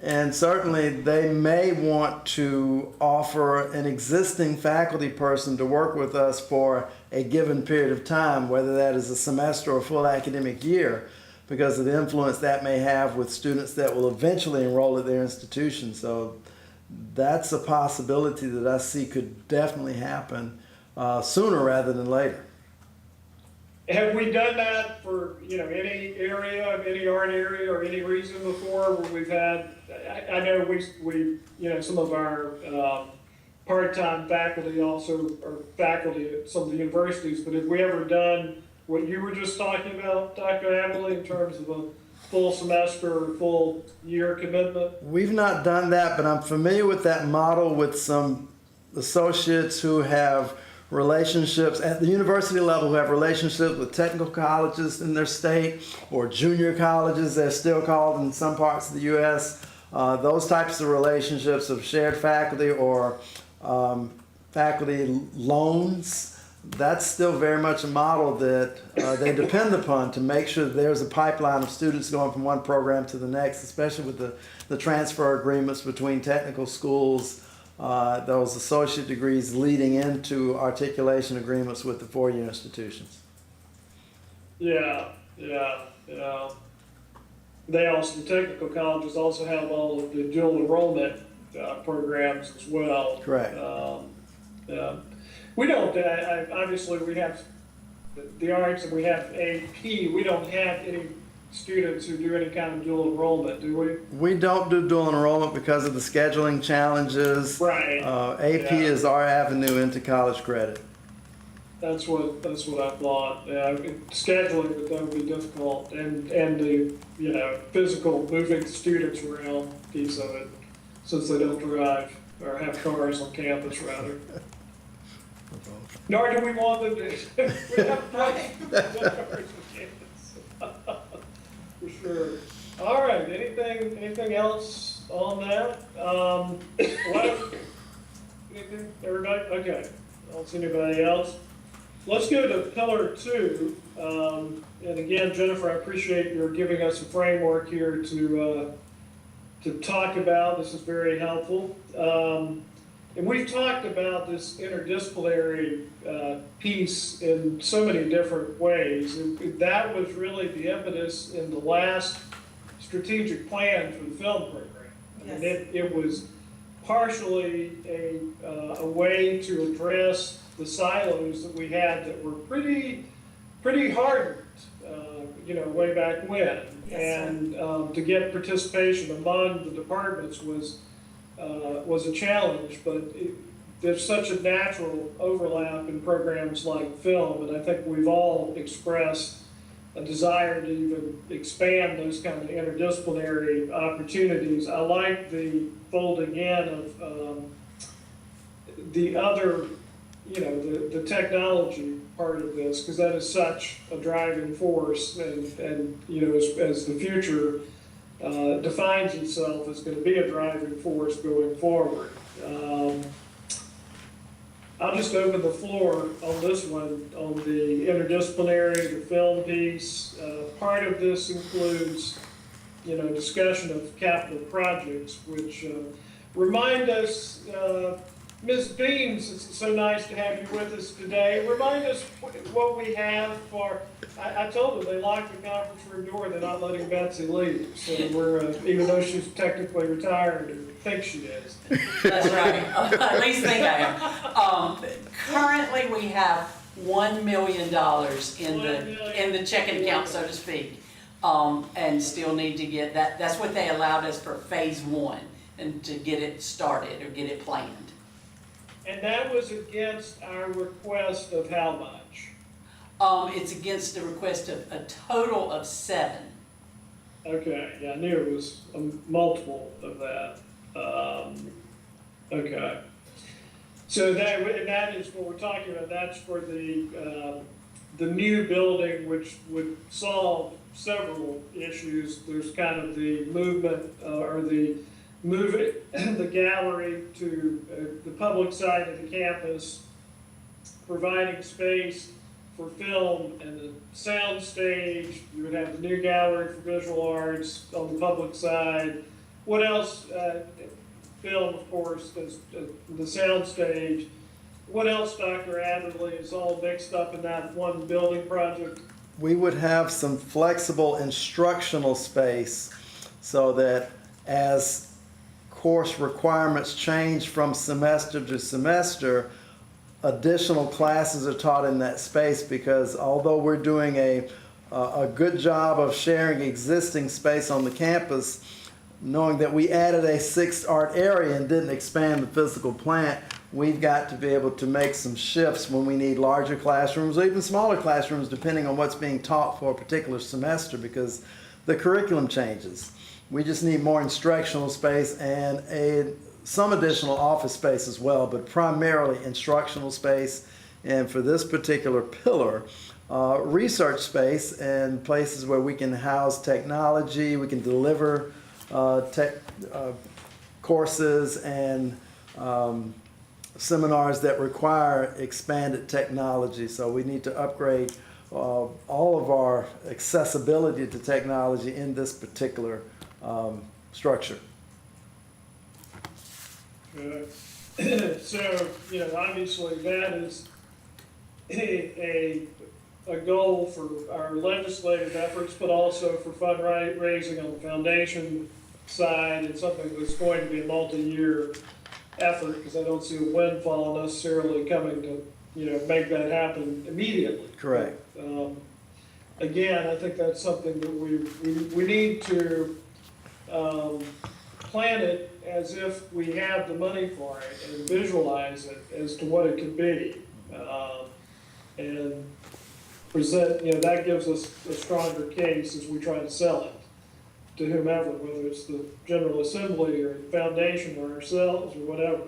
And certainly they may want to offer an existing faculty person to work with us for a given period of time, whether that is a semester or a full academic year, because of the influence that may have with students that will eventually enroll at their institution. So that's a possibility that I see could definitely happen sooner rather than later. have we done that for, you know, any area, any art area or any reason before where we've had, I know we, you know, some of our part-time faculty also are faculty at some of the universities, but have we ever done what you were just talking about, Dr. Abley, in terms of a full semester or full year commitment? We've not done that, but I'm familiar with that model with some associates who have relationships at the university level, who have relationships with technical colleges in their state, or junior colleges, they're still called in some parts of the U.S. Those types of relationships of shared faculty or faculty loans, that's still very much a model that they depend upon to make sure that there's a pipeline of students going from one program to the next, especially with the transfer agreements between technical schools, those associate degrees leading into articulation agreements with the four-year institutions. Yeah. They also, the technical colleges also have all of the dual enrollment programs as well. Correct. We don't, obviously we have the arts and we have AP, we don't have any students who do any kind of dual enrollment, do we? We don't do dual enrollment because of the scheduling challenges. Right. AP is our avenue into college credit. That's what I thought. Scheduling would then be difficult, and the, you know, physical moving students around piece of it, since they don't drive or have cars on campus rather. Nor do we want them to. We have cars on campus. For sure. All right. Anything else on that? Anything? Everybody? Okay. I don't see anybody else. Let's go to pillar 2. And again, Jennifer, I appreciate your giving us a framework here to talk about. This is very helpful. And we've talked about this interdisciplinary piece in so many different ways. And that was really the impetus in the last strategic plan for the film program. Yes. And it was partially a way to address the silos that we had that were pretty hardened, you know, way back when. Yes, and to get participation among the departments was a challenge, but there's such a natural overlap in programs like film, and I think we've all expressed a desire to even expand those kind of interdisciplinary opportunities. I like the folding in of the other, you know, the technology part of this, because that is such a driving force, and you know, as the future defines itself, as going to be a driving force going forward. I'll just open the floor on this one, on the interdisciplinary, the film piece. Part of this includes, discussion of capital projects, which remind us, Ms. Beams, it's so nice to have you with us today. Remind us what we have for, I told them they locked the conference room door, they're not letting Betsy leave. So we're, even though she's technically retired, or thinks she is. That's right. At least think I am. Currently, we have $1 million in the checking account, so to speak. And still need to get that. That's what they allowed us for phase 1 and to get it started or get it planned. And that was against our request of how much? It's against the request of a total of 7. Okay, yeah, I knew it was a multiple of that. Okay. So that is what we're talking about. That's for the new building, which would solve several issues. There's kind of the movement or the the gallery to the public side of the campus, providing space for film and the sound stage. You would have the new gallery for visual arts on the public side. What else? Film, of course, the sound stage. What else, Dr. Adderley, is all mixed up in that one building project? We would have some flexible instructional space so that as course requirements change from semester to semester, additional classes are taught in that space, because although we're doing a good job of sharing existing space on the campus, knowing that we added a 6th art area and didn't expand the physical plant, we've got to be able to make some shifts when we need larger classrooms or even smaller classrooms, depending on what's being taught for a particular semester, because the curriculum changes. We just need more instructional space and some additional office space as well, but primarily instructional space. And for this particular pillar, research space and places where we can house technology, we can deliver courses and seminars that require expanded technology. So we need to upgrade all of our accessibility to technology in this particular structure. So, obviously that is a goal for our legislative efforts, but also for fundraising on the foundation side. It's something that's going to be a multi-year effort, because I don't see a windfall necessarily coming to, make that happen immediately. Correct. Again, I think that's something that we need to plan it as if we have the money for it and visualize it as to what it could be. And present, that gives us a stronger case as we try to sell it to whomever, whether it's the General Assembly or the foundation or ourselves or whatever.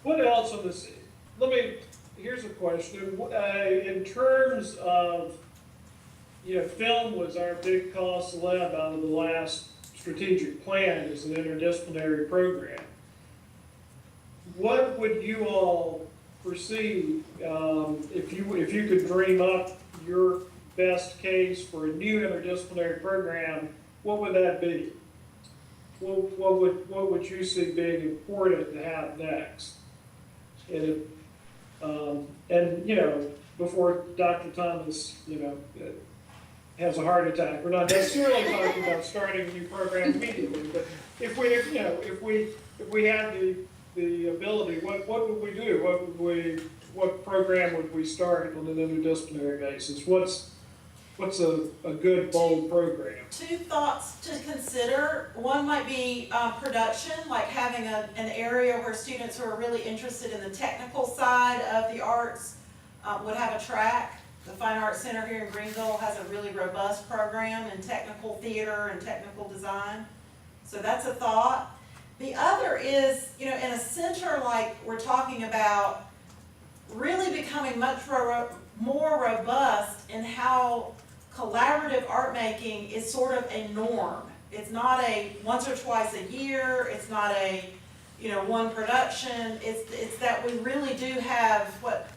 What else on this? Here's a question. In terms of, film was our big cost lab out of the last strategic plan as an interdisciplinary program. What would you all perceive if you could dream up your best case for a new interdisciplinary program? What would that be? What would you see being important to have next? And before Dr. Thomas, has a heart attack, we're not necessarily talking about starting a new program immediately. But if we had the ability, what would we do? What program would we start on an interdisciplinary basis? What's a good, bold program? 2 thoughts to consider. One might be production, like having an area where students who are really interested in the technical side of the arts would have a track. The Fine Arts Center here in Greenville has a really robust program in technical theater and technical design. So that's a thought. The other is, in a center like we're talking about, really becoming much more robust in how collaborative art making is sort of a norm It's not a once or twice a year, it's not a, one production. It's that we really do have what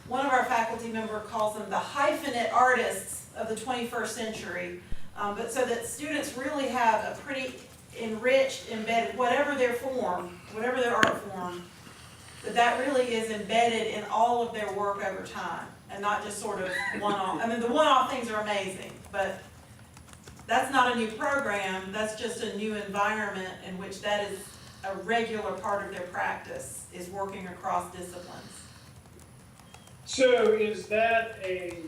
one of our faculty member calls them the hyphenate artists of the 21st century. But so that students really have a pretty enriched, embedded, whatever their form, whatever their art form, that really is embedded in all of their work over time, and not just sort of one-off. I mean, the one-off things are amazing, but that's not a new program, that's just a new environment in which that is a regular part of their practice, is working across disciplines. So is that a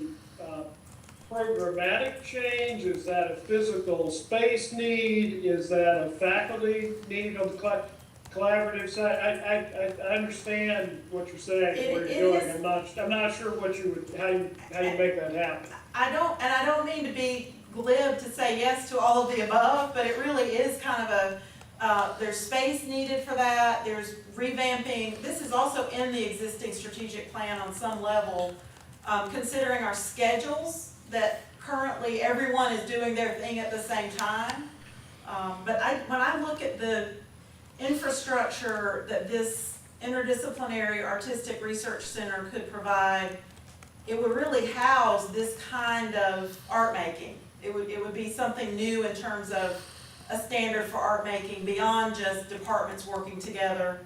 programmatic change? Is that a physical space need? Is that a faculty need on the collaborative side? I understand what you're saying, what you're doing. I'm not sure what you would, how you make that happen. I don't mean to be glib to say yes to all of the above, but it really is kind of there's space needed for that, there's revamping. This is also in the existing strategic plan on some level, considering our schedules, that currently everyone is doing their thing at the same time. But when I look at the infrastructure that this interdisciplinary artistic research center could provide, it would really house this kind of art making. It would be something new in terms of a standard for art making beyond just departments working together,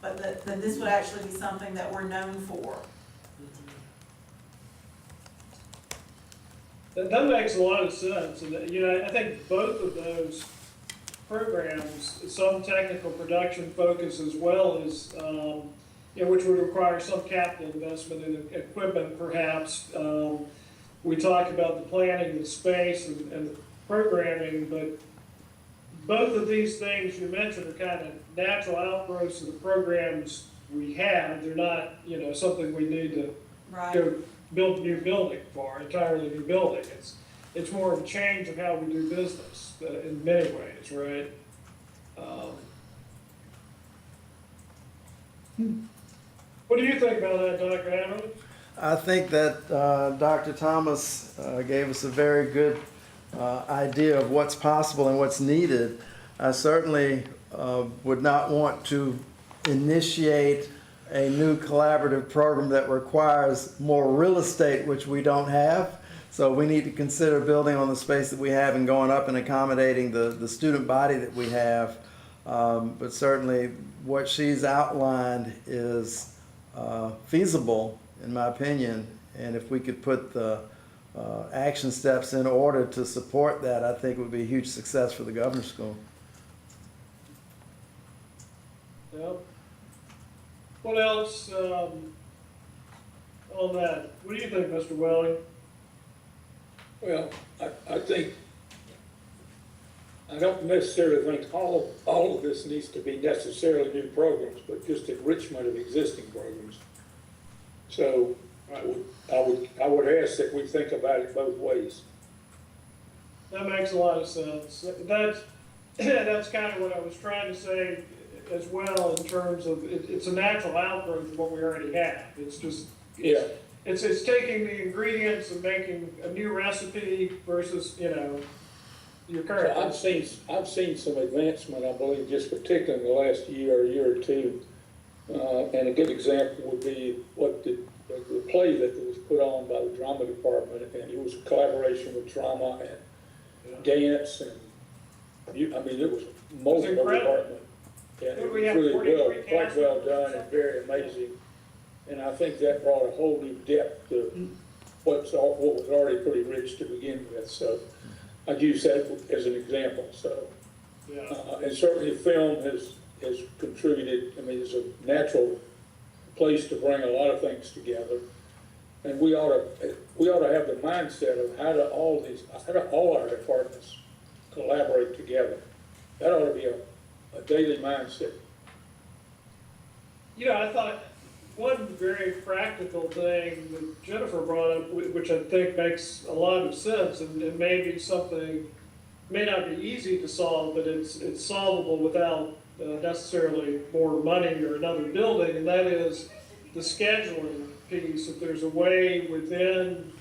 but that this would actually be something that we're known for. That makes a lot of sense, and I think both of those programs, some technical production focus as well as, which would require some capital investment in equipment perhaps. We talk about the planning, the space, and the programming, but both of these things you mentioned are kind of natural outgrowths of the programs we have. They're not, something we need to go build a new building for, entirely new building. It's more of a change of how we do business in many ways, right? What do you think about that, Dr. Hammond? I think that Dr. Thomas gave us a very good idea of what's possible and what's needed. I certainly would not want to initiate a new collaborative program that requires more real estate, which we don't have. So we need to consider building on the space that we have and going up and accommodating the student body that we have. But certainly what she's outlined is feasible, in my opinion. And if we could put the action steps in order to support that, I think it would be a huge success for the governor's school. Yep. What else on that? What do you think, Mr. Welling? Well, I think, I don't necessarily think all of this needs to be necessarily new programs, but just enrichment of existing programs. So I would ask that we think about it both ways. That makes a lot of sense. That's kind of what I was trying to say as well, in terms of it's a natural outgrowth of what we already have. It's just it's taking the ingredients and making a new recipe versus your current. So I've seen some advancement, I believe, just particularly in the last year or two. And a good example would be what the play that was put on by the drama department, and it was a collaboration with drama and dance, and it was multiple department. Yeah, it was really quite well done and very amazing. And I think that brought a whole new depth to what was already pretty rich to begin with. So I'd use that as an example. So, and certainly film has contributed. I mean, it's a natural place to bring a lot of things together. And we ought to have the mindset of how do all our departments collaborate together. That ought to be a daily mindset. I thought one very practical thing that Jennifer brought up, which I think makes a lot of sense, and maybe something may not be easy to solve, but it's solvable without necessarily more money or another building, and that is the scheduling piece, if there's a way within,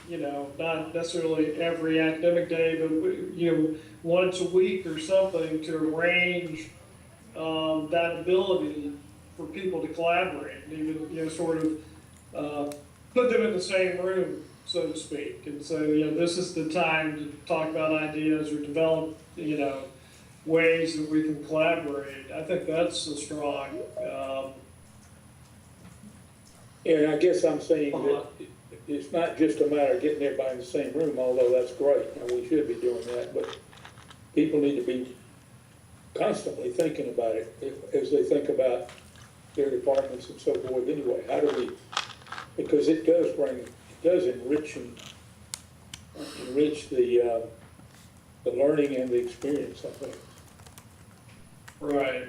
not necessarily every academic day, but, once a week or something to arrange that ability for people to collaborate, and even, sort of put them in the same room, so to speak. And so, this is the time to talk about ideas or develop, ways that we can collaborate. I think that's a strong, And I guess I'm saying that it's not just a matter of getting everybody in the same room, although that's great, and we should be doing that, but people need to be constantly thinking about it as they think about their departments and so forth anyway. How do we, because it does enrich the learning and the experience, I think. right.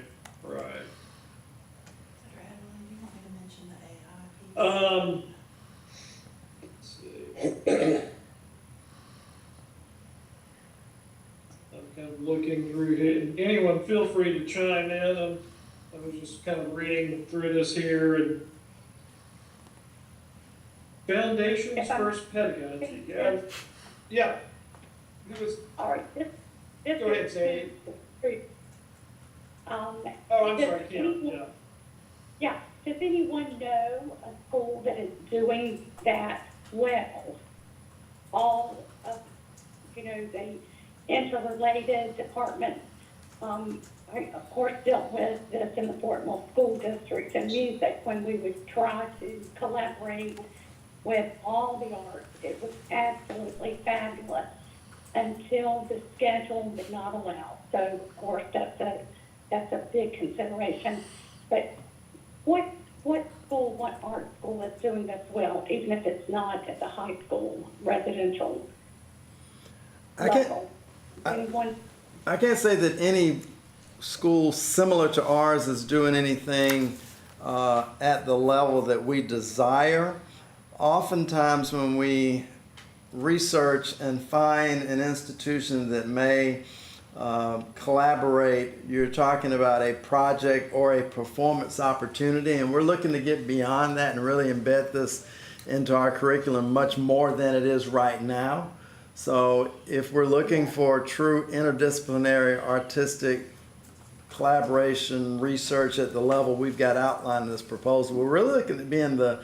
Let's see. I'm kind of looking through here, and anyone feel free to chime in. I was just kind of reading through this here, and Foundations First Pedagogy. Yeah. Who was? All right, this Go ahead, Sadie. Um, Oh, I'm sorry, Kim. Yeah. Yeah, does anyone know a school that is doing that well? All of, the interrelated departments, I, of course, dealt with this in the Fort Mill School District and music when we would try to collaborate with all the arts. It was absolutely fabulous until the schedule did not allow. So, of course, that's a big consideration. But what art school is doing this well, even if it's not at the high school residential level? I can't say that any school similar to ours is doing anything at the level that we desire. Oftentimes when we research and find an institution that may collaborate, you're talking about a project or a performance opportunity, and we're looking to get beyond that and really embed this into our curriculum much more than it is right now. So if we're looking for true interdisciplinary artistic collaboration research at the level we've got outlined in this proposal, we're really looking at being the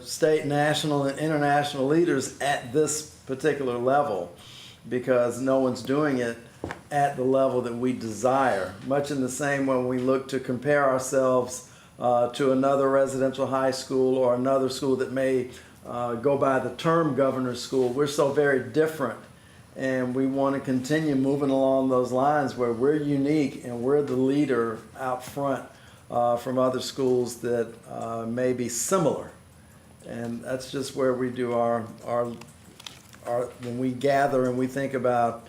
state, national, and international leaders at this particular level, because no one's doing it at the level that we desire. Much in the same way we look to compare ourselves to another residential high school or another school that may go by the term governor's school. We're so very different, and we want to continue moving along those lines where we're unique and we're the leader out front from other schools that may be similar. And that's just where we do our when we gather and we think about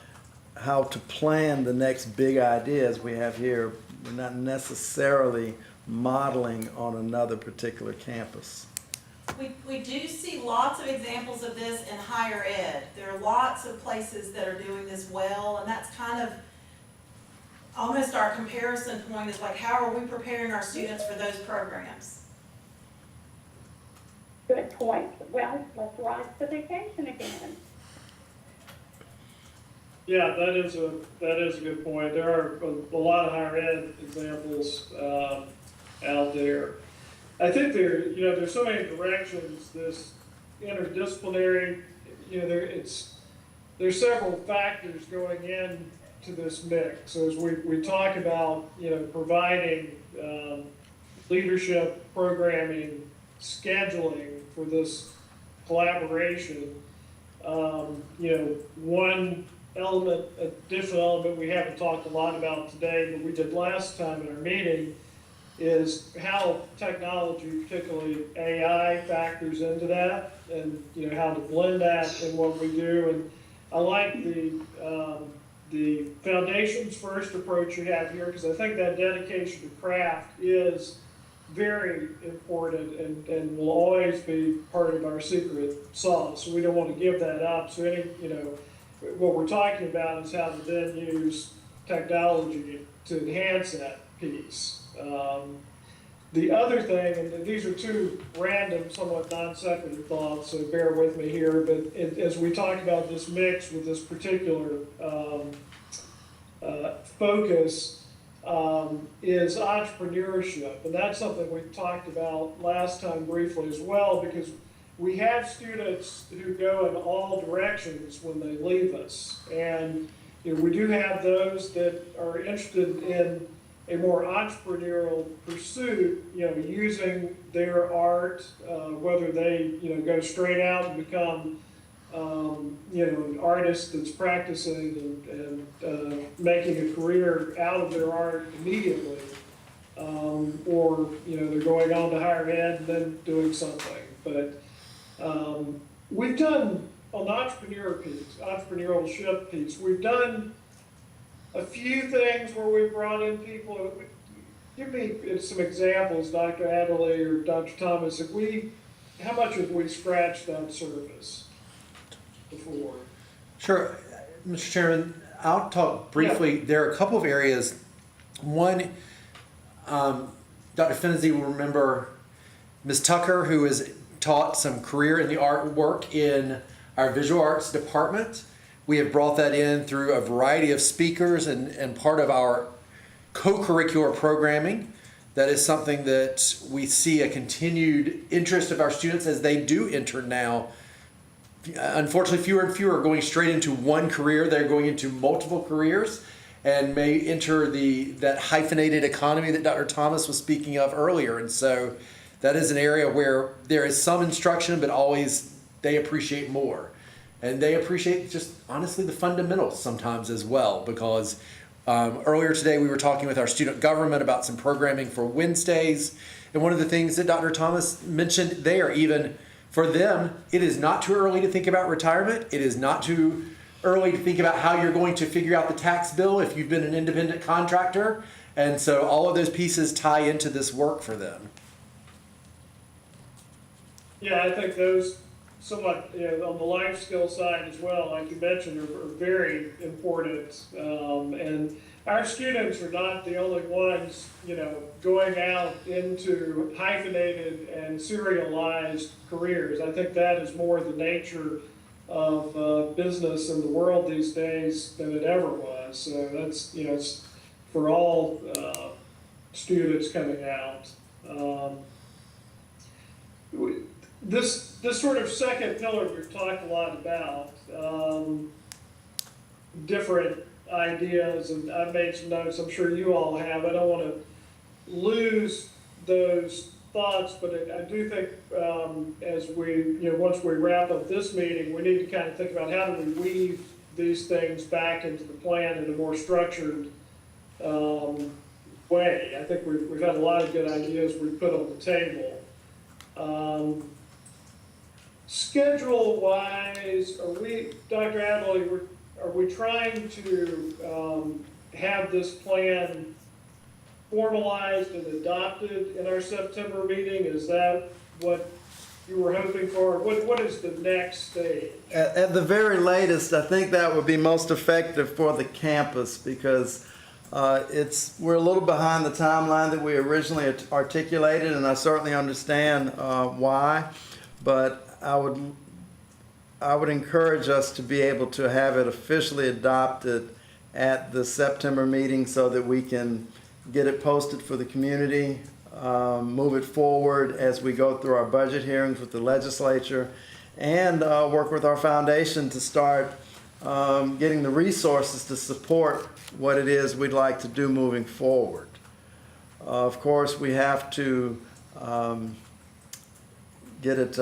how to plan the next big ideas we have here. We're not necessarily modeling on another particular campus. We do see lots of examples of this in higher ed. There are lots of places that are doing this well, and that's kind of almost our comparison point, is like, how are we preparing our students for those programs? Good point. Well, let's ride the vacation again. Yeah, that is a good point. There are a lot of higher ed examples out there. I think there's so many directions this interdisciplinary, there's several factors going into this mix. So as we talk about, providing leadership, programming, scheduling for this collaboration, one additional element we haven't talked a lot about today, but we did last time in our meeting, is how technology, particularly AI, factors into that, and how to blend that in what we do. And I like the foundations first approach you have here, because I think that dedication to craft is very important and will always be part of our secret sauce. So we don't want to give that up. So what we're talking about is how to then use technology to enhance that piece. The other thing, and these are two random, somewhat non sequitur thoughts, so bear with me here, but as we talk about this mix with this particular focus, is entrepreneurship. And that's something we talked about last time briefly as well, because we have students who go in all directions when they leave us. And we do have those that are interested in a more entrepreneurial pursuit, using their art, whether they, go straight out and become, an artist that's practicing and making a career out of their art immediately, or, they're going on to higher ed and then doing something. But we've done, on the entrepreneurship piece, we've done a few things where we brought in people. Give me some examples, Dr. Adderley or Dr. Thomas. How much have we scratched that surface before? Sure, Mr. Chairman, I'll talk briefly. Yeah. There are a couple of areas. One, Dr. Fennessy will remember Ms. Tucker, who has taught some career in the art work in our visual arts department. We have brought that in through a variety of speakers and part of our co-curricular programming. That is something that we see a continued interest of our students as they do enter now. Unfortunately, fewer and fewer are going straight into one career. They're going into multiple careers and may enter that hyphenated economy that Dr. Thomas was speaking of earlier. And so that is an area where there is some instruction, but always they appreciate more. And they appreciate just honestly the fundamentals sometimes as well, because earlier today we were talking with our student government about some programming for Wednesdays. And one of the things that Dr. Thomas mentioned there, even for them, it is not too early to think about retirement. It is not too early to think about how you're going to figure out the tax bill if you've been an independent contractor. And so all of those pieces tie into this work for them. Yeah, I think those somewhat, on the life skill side as well, like you mentioned, are very important. And our students are not the only ones, going out into hyphenated and serialized careers. I think that is more the nature of business in the world these days than it ever was. So that's, it's for all students coming out. This sort of second pillar we've talked a lot about, different ideas, and I've made some notes, I'm sure you all have. I don't want to lose those thoughts, but I do think as we, once we wrap up this meeting, we need to kind of think about how do we weave these things back into the plan in a more structured way. I think we've had a lot of good ideas we put on the table. Schedule-wise, Dr. Adderley, are we trying to have this plan formalized and adopted in our September meeting? Is that what you were hoping for? What is the next stage? At the very latest, I think that would be most effective for the campus, because we're a little behind the timeline that we originally articulated, and I certainly understand why, but I would encourage us to be able to have it officially adopted at the September meeting so that we can get it posted for the community, move it forward as we go through our budget hearings with the legislature, and work with our foundation to start getting the resources to support what it is we'd like to do moving forward. Of course, we have to get it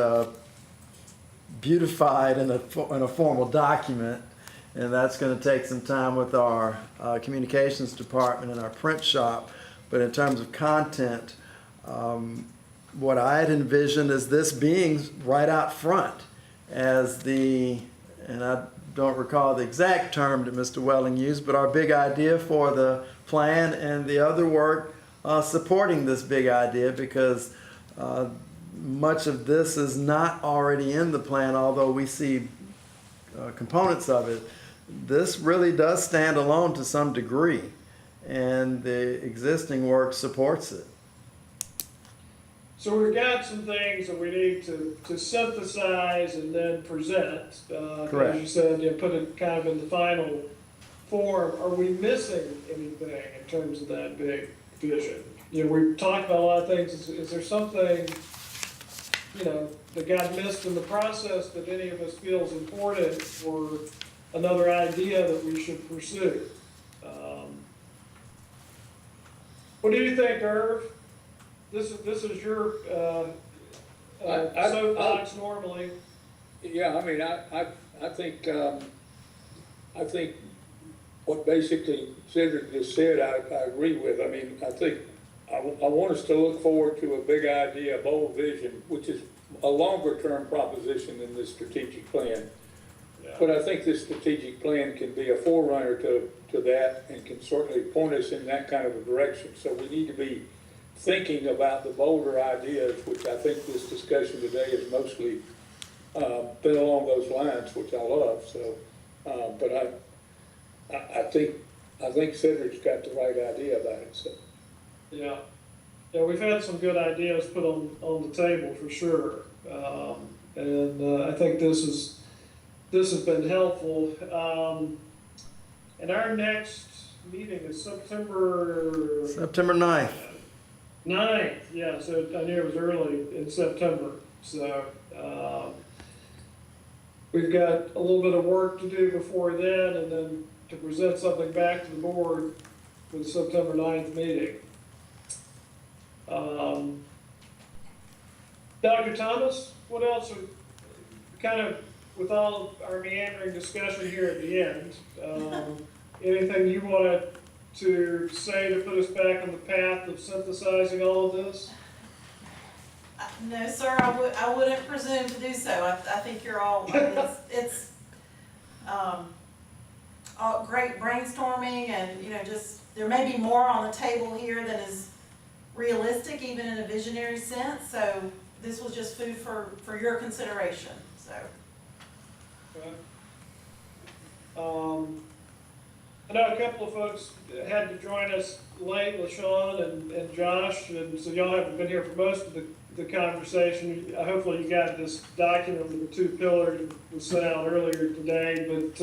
beautified in a formal document, and that's going to take some time with our communications department and our print shop. But in terms of content, what I had envisioned is this being right out front as and I don't recall the exact term that Mr. Welling used, but our big idea for the plan and the other work supporting this big idea, because much of this is not already in the plan, although we see components of it. This really does stand alone to some degree, and the existing work supports it. So we've got some things that we need to synthesize and then present. Correct. As you said, put it kind of in the final form. Are we missing anything in terms of that big vision? We've talked about a lot of things. Is there something, that got missed in the process that any of us feels important, or another idea that we should pursue? What do you think, Irv? This is your soapbox normally. Yeah, I mean, I think what basically Cedric just said, I agree with. I mean, I think I want us to look forward to a big idea, a bold vision, which is a longer term proposition than this strategic plan. Yeah. But I think this strategic plan can be a forerunner to that, and can certainly point us in that kind of a direction. So we need to be thinking about the bolder ideas, which I think this discussion today is mostly been along those lines, which I love. So, but I think Cedric's got the right idea about it. So. Yeah, we've had some good ideas put on the table for sure, and I think this has been helpful. And our next meeting is September 9th. 9th, yeah, so I knew it was early in September. So we've got a little bit of work to do before then, and then to present something back to the board for the September 9th meeting. Dr. Thomas, what else are, kind of, with all our meandering discussion here at the end, anything you wanted to say to put us back on the path of synthesizing all of this? No, sir, I wouldn't presume to do so. I think you're all, it's all great brainstorming, and, just, there may be more on the table here than is realistic, even in a visionary sense, so this was just food for your consideration, so. Okay. I know a couple of folks had to join us late, LaShawn and Josh, and so y'all haven't been here for most of the conversation. Hopefully you got this document with the 2 pillars that was sent out earlier today, but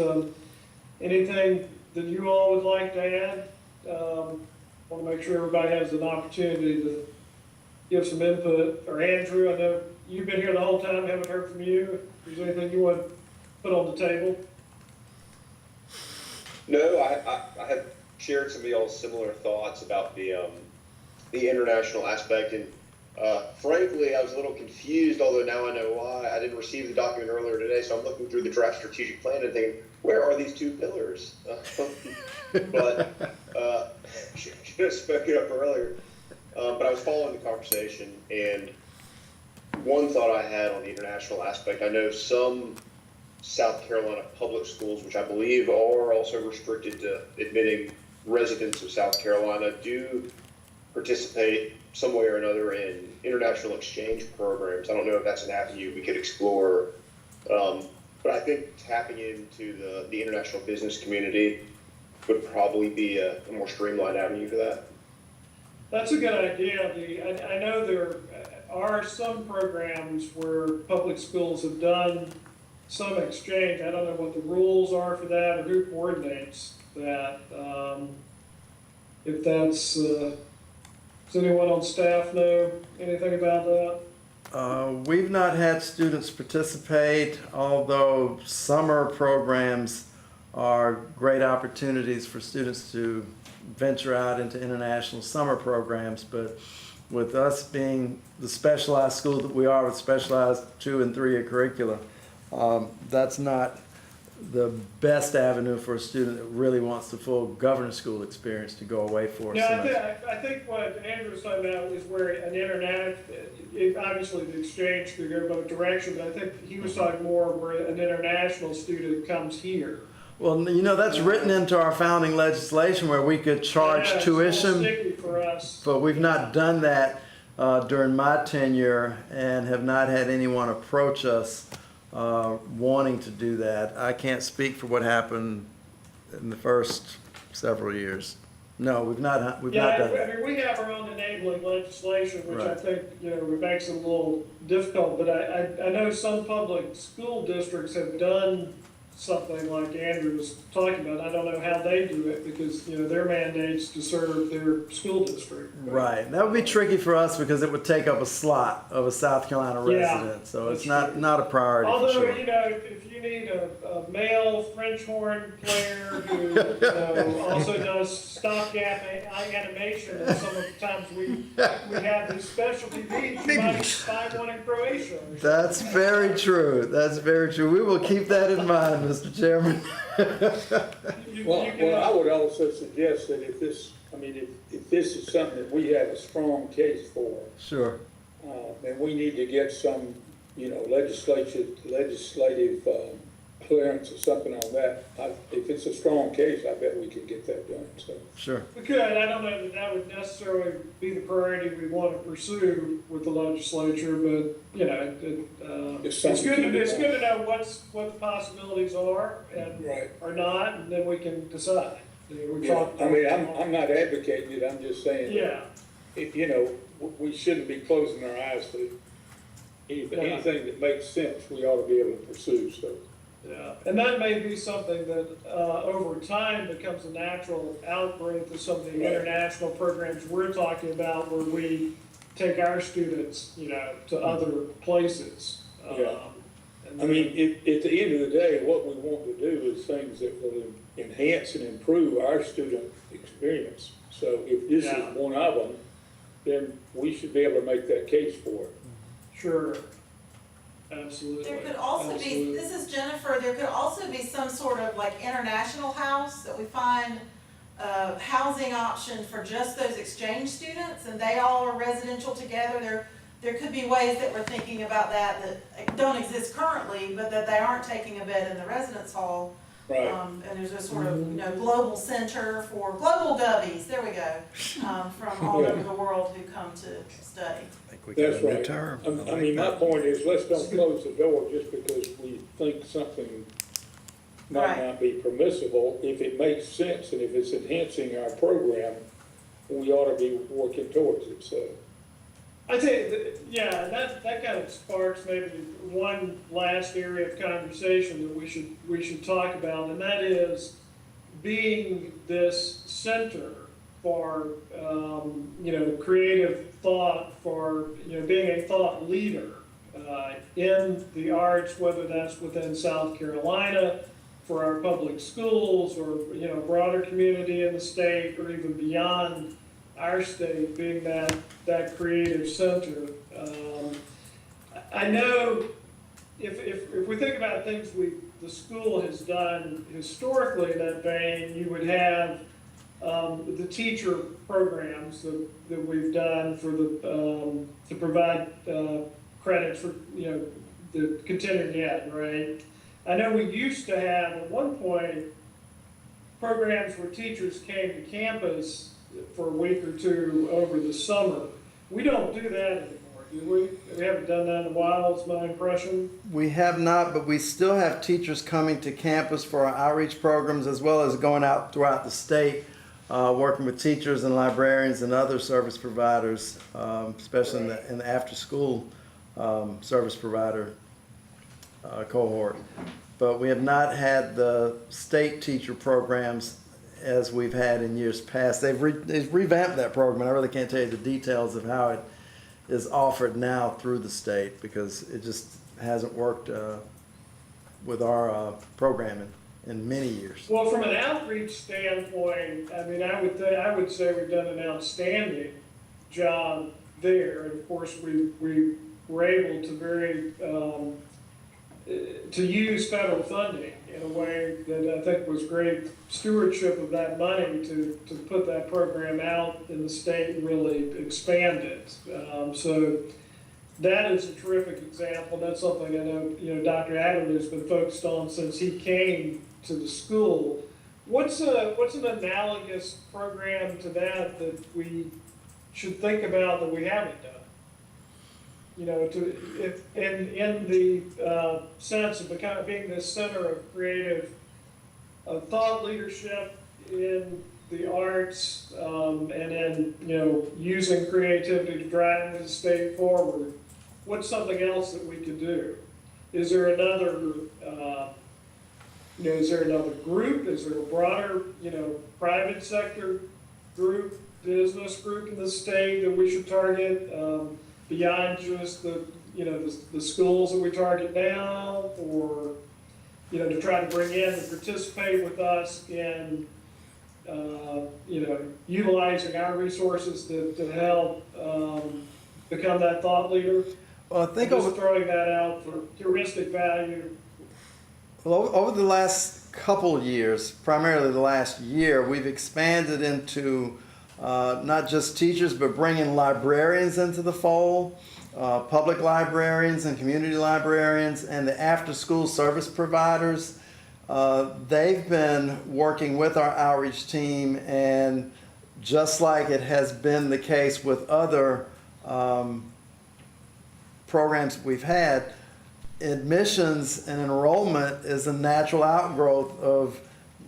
anything that you all would like to add? Want to make sure everybody has an opportunity to give some input. Or Andrew, I know you've been here the whole time, haven't heard from you. Is there anything you want to put on the table? No, I have shared some of y'all's similar thoughts about the international aspect, and frankly, I was a little confused, although now I know why. I didn't receive the document earlier today, so I'm looking through the draft strategic plan and thinking, where are these 2 pillars? But should have spoken up earlier. But I was following the conversation, and one thought I had on the international aspect, I know some South Carolina public schools, which I believe are also restricted to admitting residents of South Carolina, do participate some way or another in international exchange programs. I don't know if that's an avenue we could explore, but I think tapping into the international business community would probably be a more streamlined avenue for that. That's a good idea. I know there are some programs where public schools have done some exchange. I don't know what the rules are for that or who coordinates that. If that's, does anyone on staff know anything about that? We've not had students participate, although summer programs are great opportunities for students to venture out into international summer programs. But with us being the specialized school that we are, with specialized 2- and 3-year curricula, that's not the best avenue for a student that really wants the full government school experience to go away for a semester. I think what Andrew was talking about is where an obviously the exchange could go both directions, but I think he was talking more where an international student comes here. Well, that's written into our founding legislation where we could charge tuition, sticky for us. but we've not done that during my tenure and have not had anyone approach us wanting to do that. I can't speak for what happened in the first several years. No, we've not done Yeah, I that. mean, we have our own enabling legislation, which I Right. think, it makes it a little difficult, but I know some public school districts have done something like Andrew was talking about. I don't know how they do it because, their mandates to serve their school district. Right. That would be tricky for us because it would take up a slot of a South Carolina Yeah, resident. So it's that's true. not a priority for Although, sure. if you need a male French horn player who, also does stopgap animation, and some of the times we have these specialty beats, you might find one in Croatia or something. That's very true. That's very true. We will keep that in mind, Mr. Chairman. Well, I would also suggest that if this is something that we have a strong case for, Sure. then we need to get some, legislative clearance or something on that. If it's a strong case, I bet we could get that done, so. Sure. We could, I don't know that that would necessarily be the priority we want to pursue with the legislature, but, it's good to know what the possibilities are and Right. are not, and then we can decide. I'm not advocating it, I'm just saying. Yeah. We shouldn't be closing our eyes to anything that makes sense, we ought to be able to pursue, so. Yeah, and that may be something that, over time becomes a natural outgrowth of some of the international programs we're talking about where we take our students, to other places. Yeah. At the end of the day, what we want to do is things that will enhance and improve our student experience. So if this is one of them, then we should be able to make that case for it. Sure. Absolutely. There could also be, this is Jennifer, there could also be some sort of like international house that we find a housing option for just those exchange students and they all are residential together. There could be ways that we're thinking about that don't exist currently, but that they aren't taking a bed in the residence hall. Right. And there's a sort of, global center for global gubbies, there we go, from all over the world who come to study. That's right. My point is, let's don't close the door just because we think something might not be permissible. If it makes sense and if it's enhancing our program, we ought to be working towards it, so. I think, that kind of sparks maybe one last area of conversation that we should talk about, and that is being this center for, creative thought, for, being a thought leader in the arts, whether that's within South Carolina, for our public schools, or, broader community in the state, or even beyond our state, being that creative center. I know if we think about things the school has done historically in that vein, you would have the teacher programs that we've done for to provide credits for the continuing ed, right? I know we used to have at one point programs where teachers came to campus for a week or two over the summer. We don't do that anymore, do we? We haven't done that in a while, is my impression. We have not, but we still have teachers coming to campus for our outreach programs as well as going out throughout the state, working with teachers and librarians and other service providers, especially in the after-school service provider cohort. But we have not had the state teacher programs as we've had in years past. They've revamped that program. I really can't tell you the details of how it is offered now through the state because it just hasn't worked with our programming in many years. Well, from an outreach standpoint, I would say we've done an outstanding job there. And of course, we were able to to use federal funding in a way that I think was great stewardship of that money to put that program out in the state and really expand it. So that is a terrific example. That's something I know, Dr. Adler's been focused on since he came to the school. What's an analogous program to that we should think about that we haven't done? In the sense of being this center of creative thought leadership in the arts, and then, using creativity to drive the state forward, what's something else that we could do? Is there another, is there another group? Is there a broader, private sector group, business group in the state that we should target, beyond just the schools that we target now, or, to try to bring in and participate with us in, utilizing our resources to help become that thought leader? Well, I think Just throwing that out for heuristic value. Well, over the last couple of years, primarily the last year, we've expanded into not just teachers, but bringing librarians into the fold, public librarians and community librarians, and the after-school service providers. They've been working with our outreach team, and just like it has been the case with other programs we've had, admissions and enrollment is a natural outgrowth of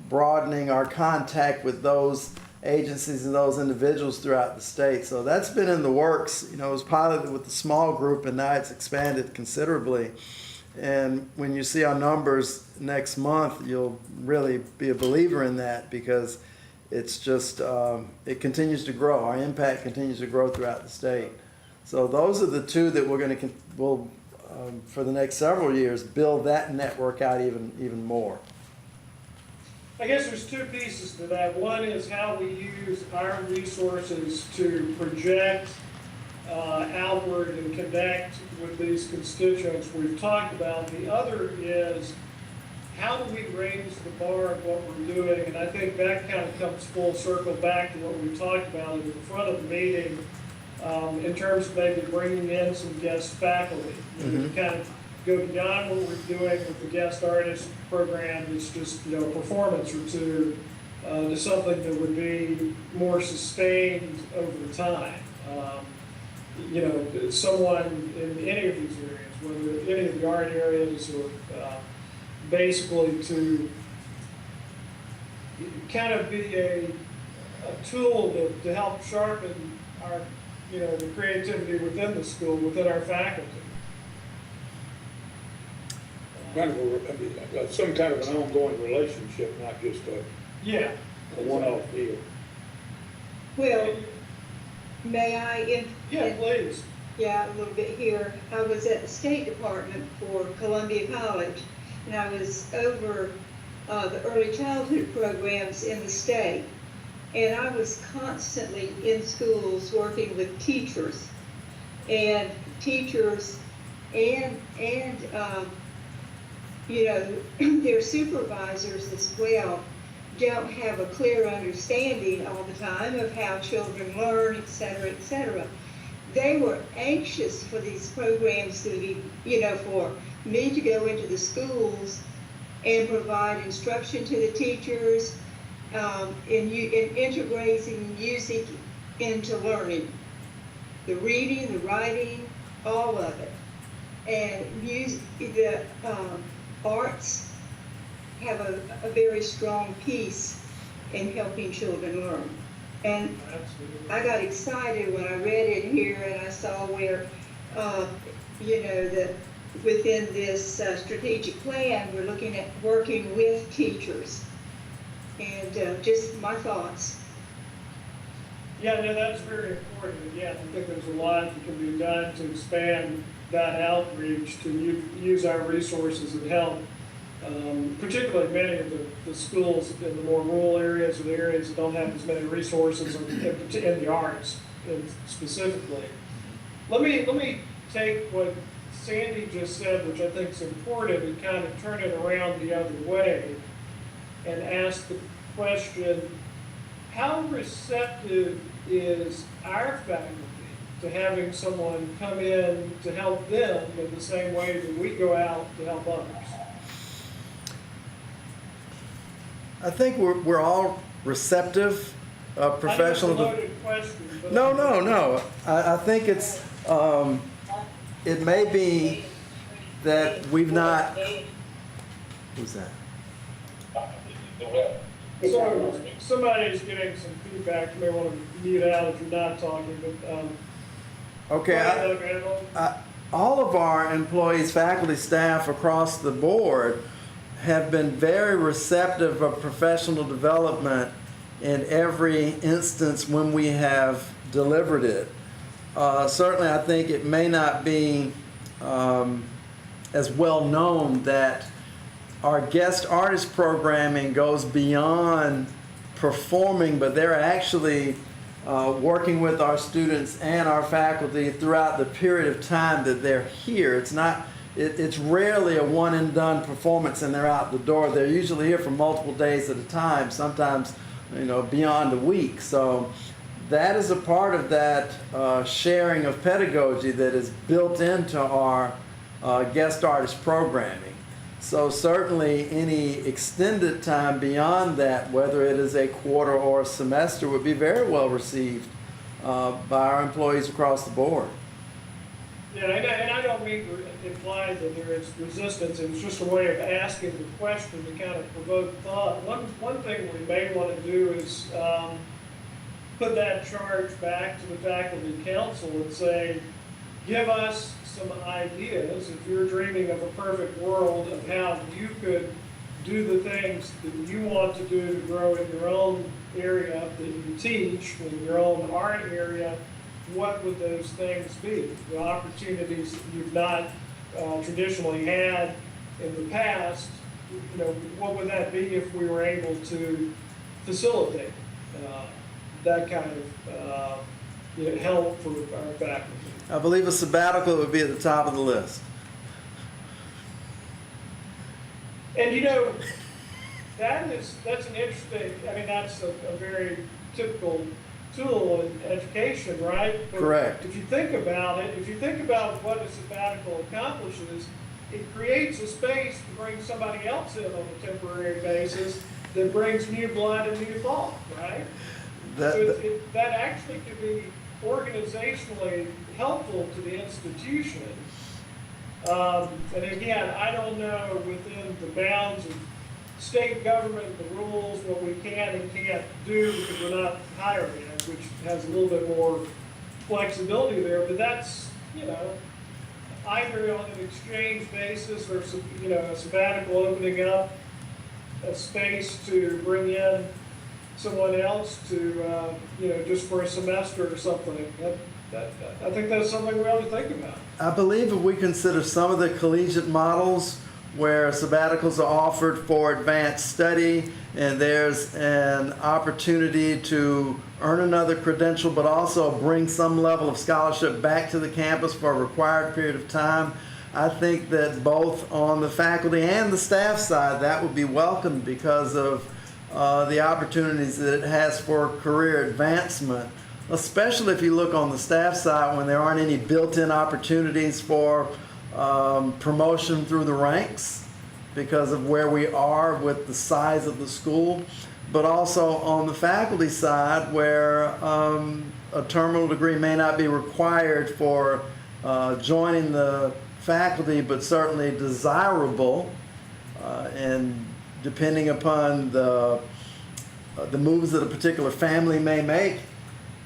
broadening our contact with those agencies and those individuals throughout the state. So that's been in the works. It was piloted with a small group, and now it's expanded considerably. And when you see our numbers next month, you'll really be a believer in that, because it's just, it continues to grow. Our impact continues to grow throughout the state. So those are the two that we're going to, for the next several years, build that network out even more. I guess there's two pieces to that. One is how we use our resources to project outward and connect with these constituents we've talked about. The other is, how do we raise the bar of what we're doing? And I think that kind of comes full circle back to what we talked about at the front of the meeting, in terms of maybe bringing in some guest faculty. To kind of go beyond what we're doing with the guest artist program, it's just, a performance or two, to something that would be more sustained over time. Someone in any of these areas, whether any of the art areas, or basically to kind of be a tool to help sharpen our, the creativity within the school, within our faculty. Kind of some kind of an ongoing relationship, not just a one-off deal. Well, may I? Yeah, please. Yeah, a little bit here. I was at the State Department for Columbia College, and I was over the early childhood programs in the state. And I was constantly in schools working with teachers and their supervisors as well don't have a clear understanding all the time of how children learn, et cetera, et cetera. They were anxious for these programs to be, for me to go into the schools and provide instruction to the teachers, in integrating music into learning, the reading, the writing, all of it. And the arts have a very strong piece in helping children learn. And I got excited when I read it here, and I saw where, that within this strategic plan, we're looking at working with teachers. And just my thoughts. Yeah, no, that's very important. Again, I think there's a lot that can be done to expand that outreach, to use our resources and help, particularly many of the schools in the more rural areas, or the areas that don't have as many resources in the arts specifically. Let me take what Sandy just said, which I think is important, and kind of turn it around the other way and ask the question, how receptive is our faculty to having someone come in to help them in the same way that we go out to help others? I think we're all receptive, professional. I know it's a loaded question, but No. I think it's, it may be that we've not, who's that? So somebody's getting some feedback. You may want to mute out if you're not talking, but, Okay, go ahead, Randall. all of our employees, faculty, staff across the board have been very receptive of professional development in every instance when we have delivered it. Certainly, I think it may not be as well known that our guest artist programming goes beyond performing, but they're actually working with our students and our faculty throughout the period of time that they're here. It's rarely a one and done performance and they're out the door. They're usually here for multiple days at a time, sometimes beyond a week. So that is a part of that sharing of pedagogy that is built into our guest artist programming. So certainly any extended time beyond that, whether it is a quarter or a semester, would be very well received by our employees across the board. Yeah, and I don't mean to imply that there is resistance. It was just a way of asking the question to kind of provoke thought. One thing we may want to do is put that charge back to the faculty council and say, give us some ideas, if you're dreaming of a perfect world, of how you could do the things that you want to do to grow in your own area that you teach, in your own art area. What would those things be? The opportunities that you've not traditionally had in the past, what would that be if we were able to facilitate that kind of help for our faculty? I believe a sabbatical would be at the top of the list. And that's an interesting, that's a very typical tool in education, right? But Correct. If you think about what a sabbatical accomplishes, it creates a space to bring somebody else in on a temporary basis that brings new blood and new thought, right? That actually could be organizationally helpful to the institution. And again, I don't know within the bounds of state government, the rules, what we can and can't do because we're not hiring it, which has a little bit more flexibility there, but that's, either on an exchange basis or, a sabbatical opening up a space to bring in someone else to, just for a semester or something. I think that's something we ought to think about. I believe if we consider some of the collegiate models where sabbaticals are offered for advanced study and there's an opportunity to earn another credential but also bring some level of scholarship back to the campus for a required period of time, I think that both on the faculty and the staff side that would be welcomed because of the opportunities that it has for career advancement, especially if you look on the staff side when there aren't any built-in opportunities for promotion through the ranks because of where we are with the size of the school, but also on the faculty side where a terminal degree may not be required for joining the faculty, but certainly desirable, and depending upon the moves that a particular family may make,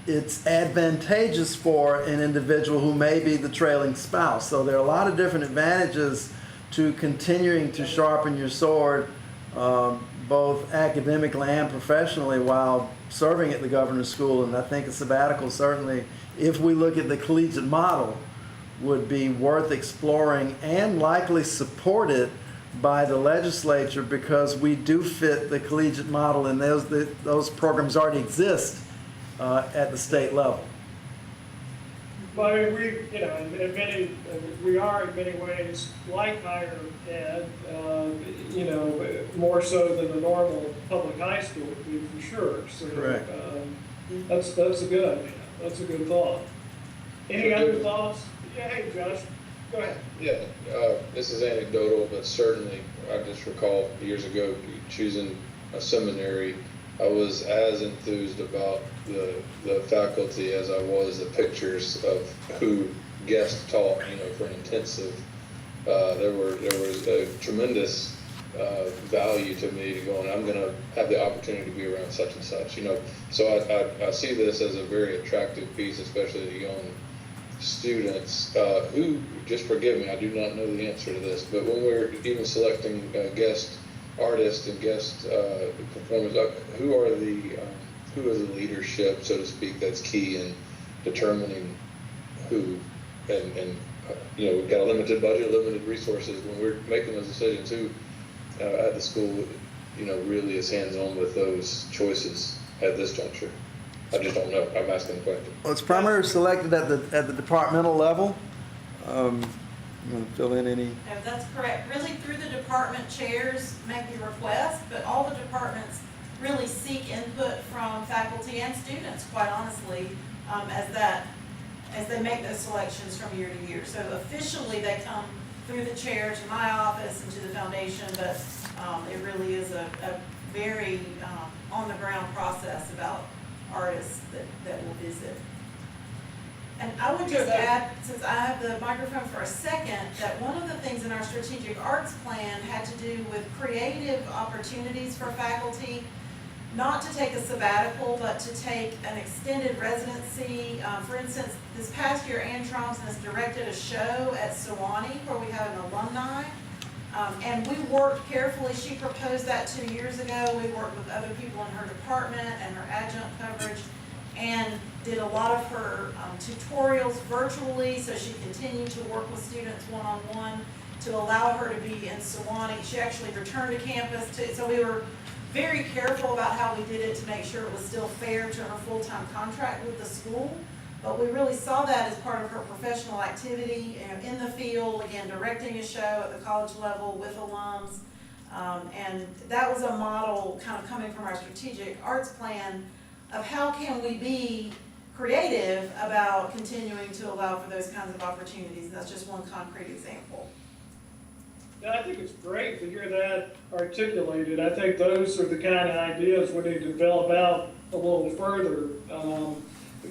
it's advantageous for an individual who may be the trailing spouse. So there are a lot of different advantages to continuing to sharpen your sword, both academically and professionally, while serving at the governor's school. And I think a sabbatical certainly, if we look at the collegiate model, would be worth exploring and likely supported by the legislature because we do fit the collegiate model and those programs already exist at the state level. But we are in many ways like higher ed, more so than the normal public high school would be for sure. So, correct. That's a good idea. That's a good thought. Any other thoughts? Yeah, hey Josh, go ahead. Yeah, this is anecdotal, but certainly I just recall years ago choosing a seminary. I was as enthused about the faculty as I was the pictures of who guest taught, for an intensive. There was a tremendous value to me to go, and I'm going to have the opportunity to be around such and such, you know. So I see this as a very attractive piece, especially to young students who, just forgive me, I do not know the answer to this, but when we're even selecting guest artists and guest performers, who is the leadership, so to speak, that's key in determining who, and you know, we've got a limited budget, limited resources. When we're making those decisions, who at the school, you know, really is hands-on with those choices at this juncture? I just don't know. I'm asking the question. Well, it's primarily selected at the departmental level. You want to fill in any? Yeah, that's correct. Really through the department chairs make the request, but all the departments really seek input from faculty and students, quite honestly, as they make those selections from year to year. So officially they come through the chair to my office and to the foundation, but it really is a very on-the-ground process about artists that will visit. And I would just add, since I have the microphone for a second, that one of the things in our strategic arts plan had to do with creative opportunities for faculty, not to take a sabbatical, but to take an extended residency. For instance, this past year, Ann Tromson has directed a show at Sewanee where we have an alumni. And we worked carefully. She proposed that 2 years ago. We worked with other people in her department and her adjunct coverage and did a lot of her tutorials virtually, so she continued to work with students one-on-one to allow her to be in Sewanee. She actually returned to campus so we were very careful about how we did it to make sure it was still fair to her full-time contract with the school. But we really saw that as part of her professional activity, you know, in the field, again, directing a show at the college level with alums. And that was a model kind of coming from our strategic arts plan of how can we be creative about continuing to allow for those kinds of opportunities. And that's just one concrete example. Yeah, I think it's great to hear that articulated. I think those are the kind of ideas we need to develop out a little further.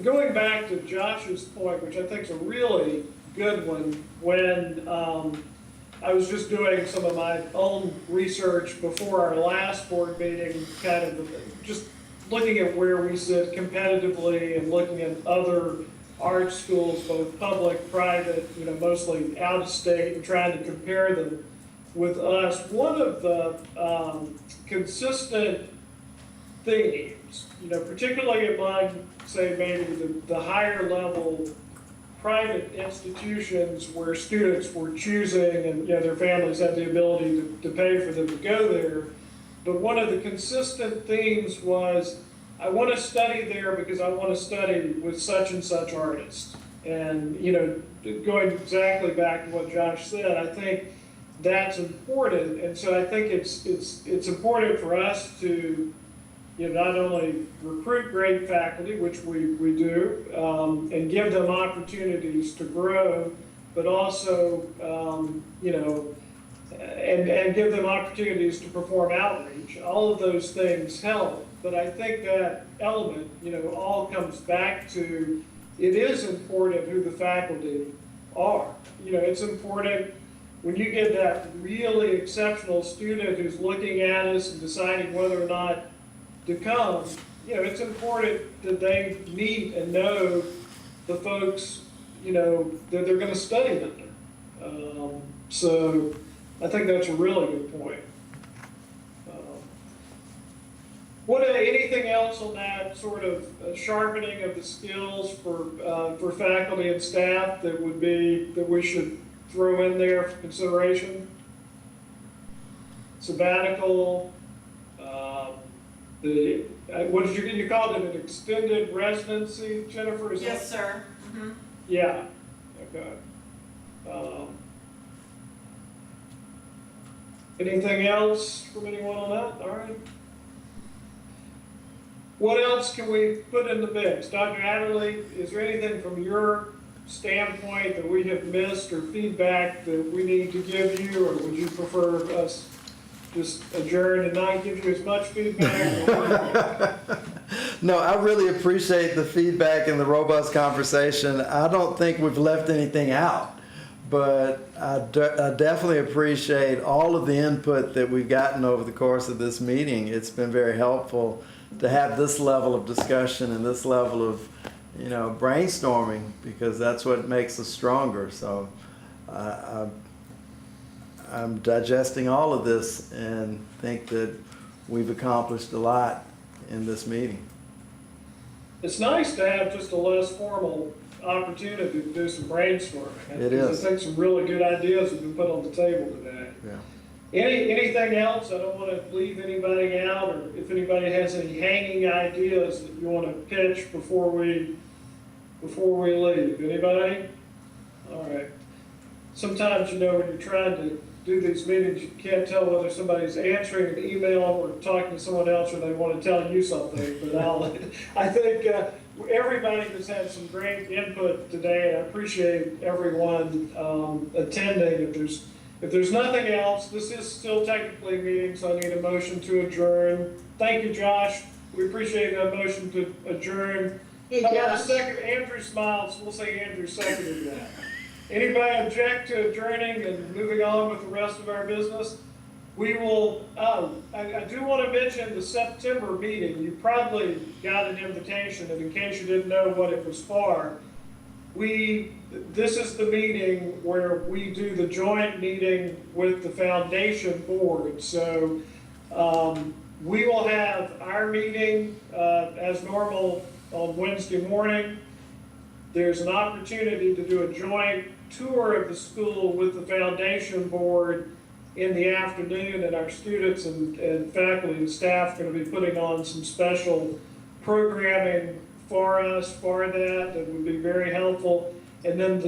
Going back to Josh's point, which I think is a really good one, when I was just doing some of my own research before our last board meeting, kind of just looking at where we sit competitively and looking at other art schools, both public, private, you know, mostly out of state, and trying to compare them with us. One of the consistent themes, you know, particularly among, say, maybe the higher level private institutions where students were choosing and, you know, their families had the ability to pay for them to go there. But one of the consistent themes was, I want to study there because I want to study with such and such artists. And, you know, going exactly back to what Josh said, I think that's important. And so I think it's important for us to, you know, not only recruit great faculty, which we do, and give them opportunities to grow, but also, you know, and give them opportunities to perform outreach. All of those things help. But I think that element, you know, all comes back to, it is important who the faculty are. You know, it's important when you get that really exceptional student who's looking at us and deciding whether or not to come, you know, it's important that they meet and know the folks, you know, that they're going to study under. So I think that's a really good point. Anything else on that sort of sharpening of the skills for faculty and staff that we should throw in there for consideration? Sabbatical, what did you call it, an extended residency, Jennifer? Yes, sir. Mm-hmm. Yeah. Okay. Anything else from anyone on that? All right. What else can we put in the mix? Dr. Adderley, is there anything from your standpoint that we have missed or feedback that we need to give you, or would you prefer us just adjourn and not give you as much feedback? No, I really appreciate the feedback and the robust conversation. I don't think we've left anything out, but I definitely appreciate all of the input that we've gotten over the course of this meeting. It's been very helpful to have this level of discussion and this level of, brainstorming, because that's what makes us stronger. So I'm digesting all of this and think that we've accomplished a lot in this meeting. It's nice to have just a less formal opportunity to do some brainstorming. It is. I think some really good ideas have been put on the table today. Yeah. Anything else? I don't want to leave anybody out, or if anybody has any hanging ideas that you want to pitch before we leave. Anybody? All right. Sometimes, when you're trying to do these meetings, you can't tell whether somebody's answering an email or talking to someone else, or they want to tell you something. But I think everybody has had some great input today. I appreciate everyone attending. If there's nothing else, this is still technically a meeting, so I need a motion to adjourn. Thank you, Josh. We appreciate that motion to adjourn. Hey, How about a Josh. second? Andrew smiles. We'll say Andrew seconded that. Anybody object to adjourning and moving on with the rest of our business? We will, I do want to mention the September meeting. You probably got an invitation, and in case you didn't know what it was for, this is the meeting where we do the joint meeting with the foundation board. So we will have our meeting as normal on Wednesday morning. There's an opportunity to do a joint tour of the school with the foundation board in the afternoon, and our students and faculty and staff are going to be putting on some special programming for us for that would be very helpful. And then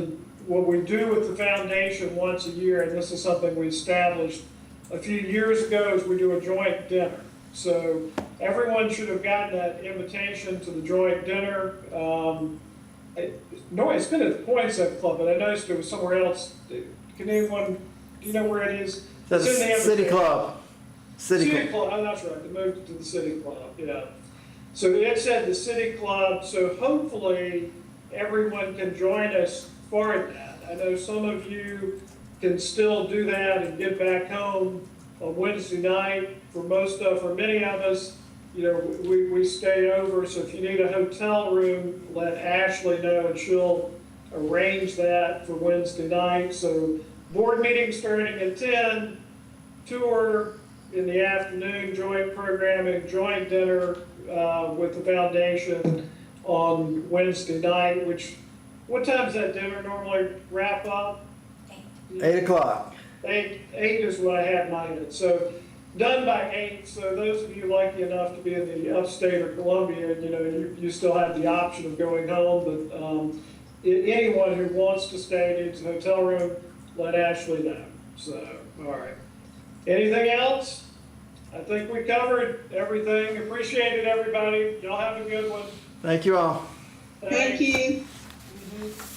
what we do with the foundation once a year, and this is something we established a few years ago, is we do a joint dinner. So everyone should have gotten that invitation to the joint dinner. No, it's been at the Poinsett Club, but I noticed it was somewhere else. Can anyone, do you know where it is? That's It's in the City invitation. Club. City Club, oh, that's right, they moved it to the City Club, yeah. So it said the City Club, so hopefully everyone can join us for that. I know some of you can still do that and get back home on Wednesday night. For many of us, we stay over, so if you need a hotel room, let Ashley know and she'll arrange that for Wednesday night. So board meeting starting at 10, tour in the afternoon, joint programming, joint dinner with the foundation on Wednesday night, what time does that dinner normally wrap up? 8 o'clock. 8 is what I had mine at. So done by 8. So those of you lucky enough to be in the upstate or Columbia, you still have the option of going home. But anyone who wants to stay needs a hotel room, let Ashley know. So, all right. Anything else? I think we covered everything. Appreciate it, everybody. Y'all have a good one. Thank you all. Thank you. Mhm.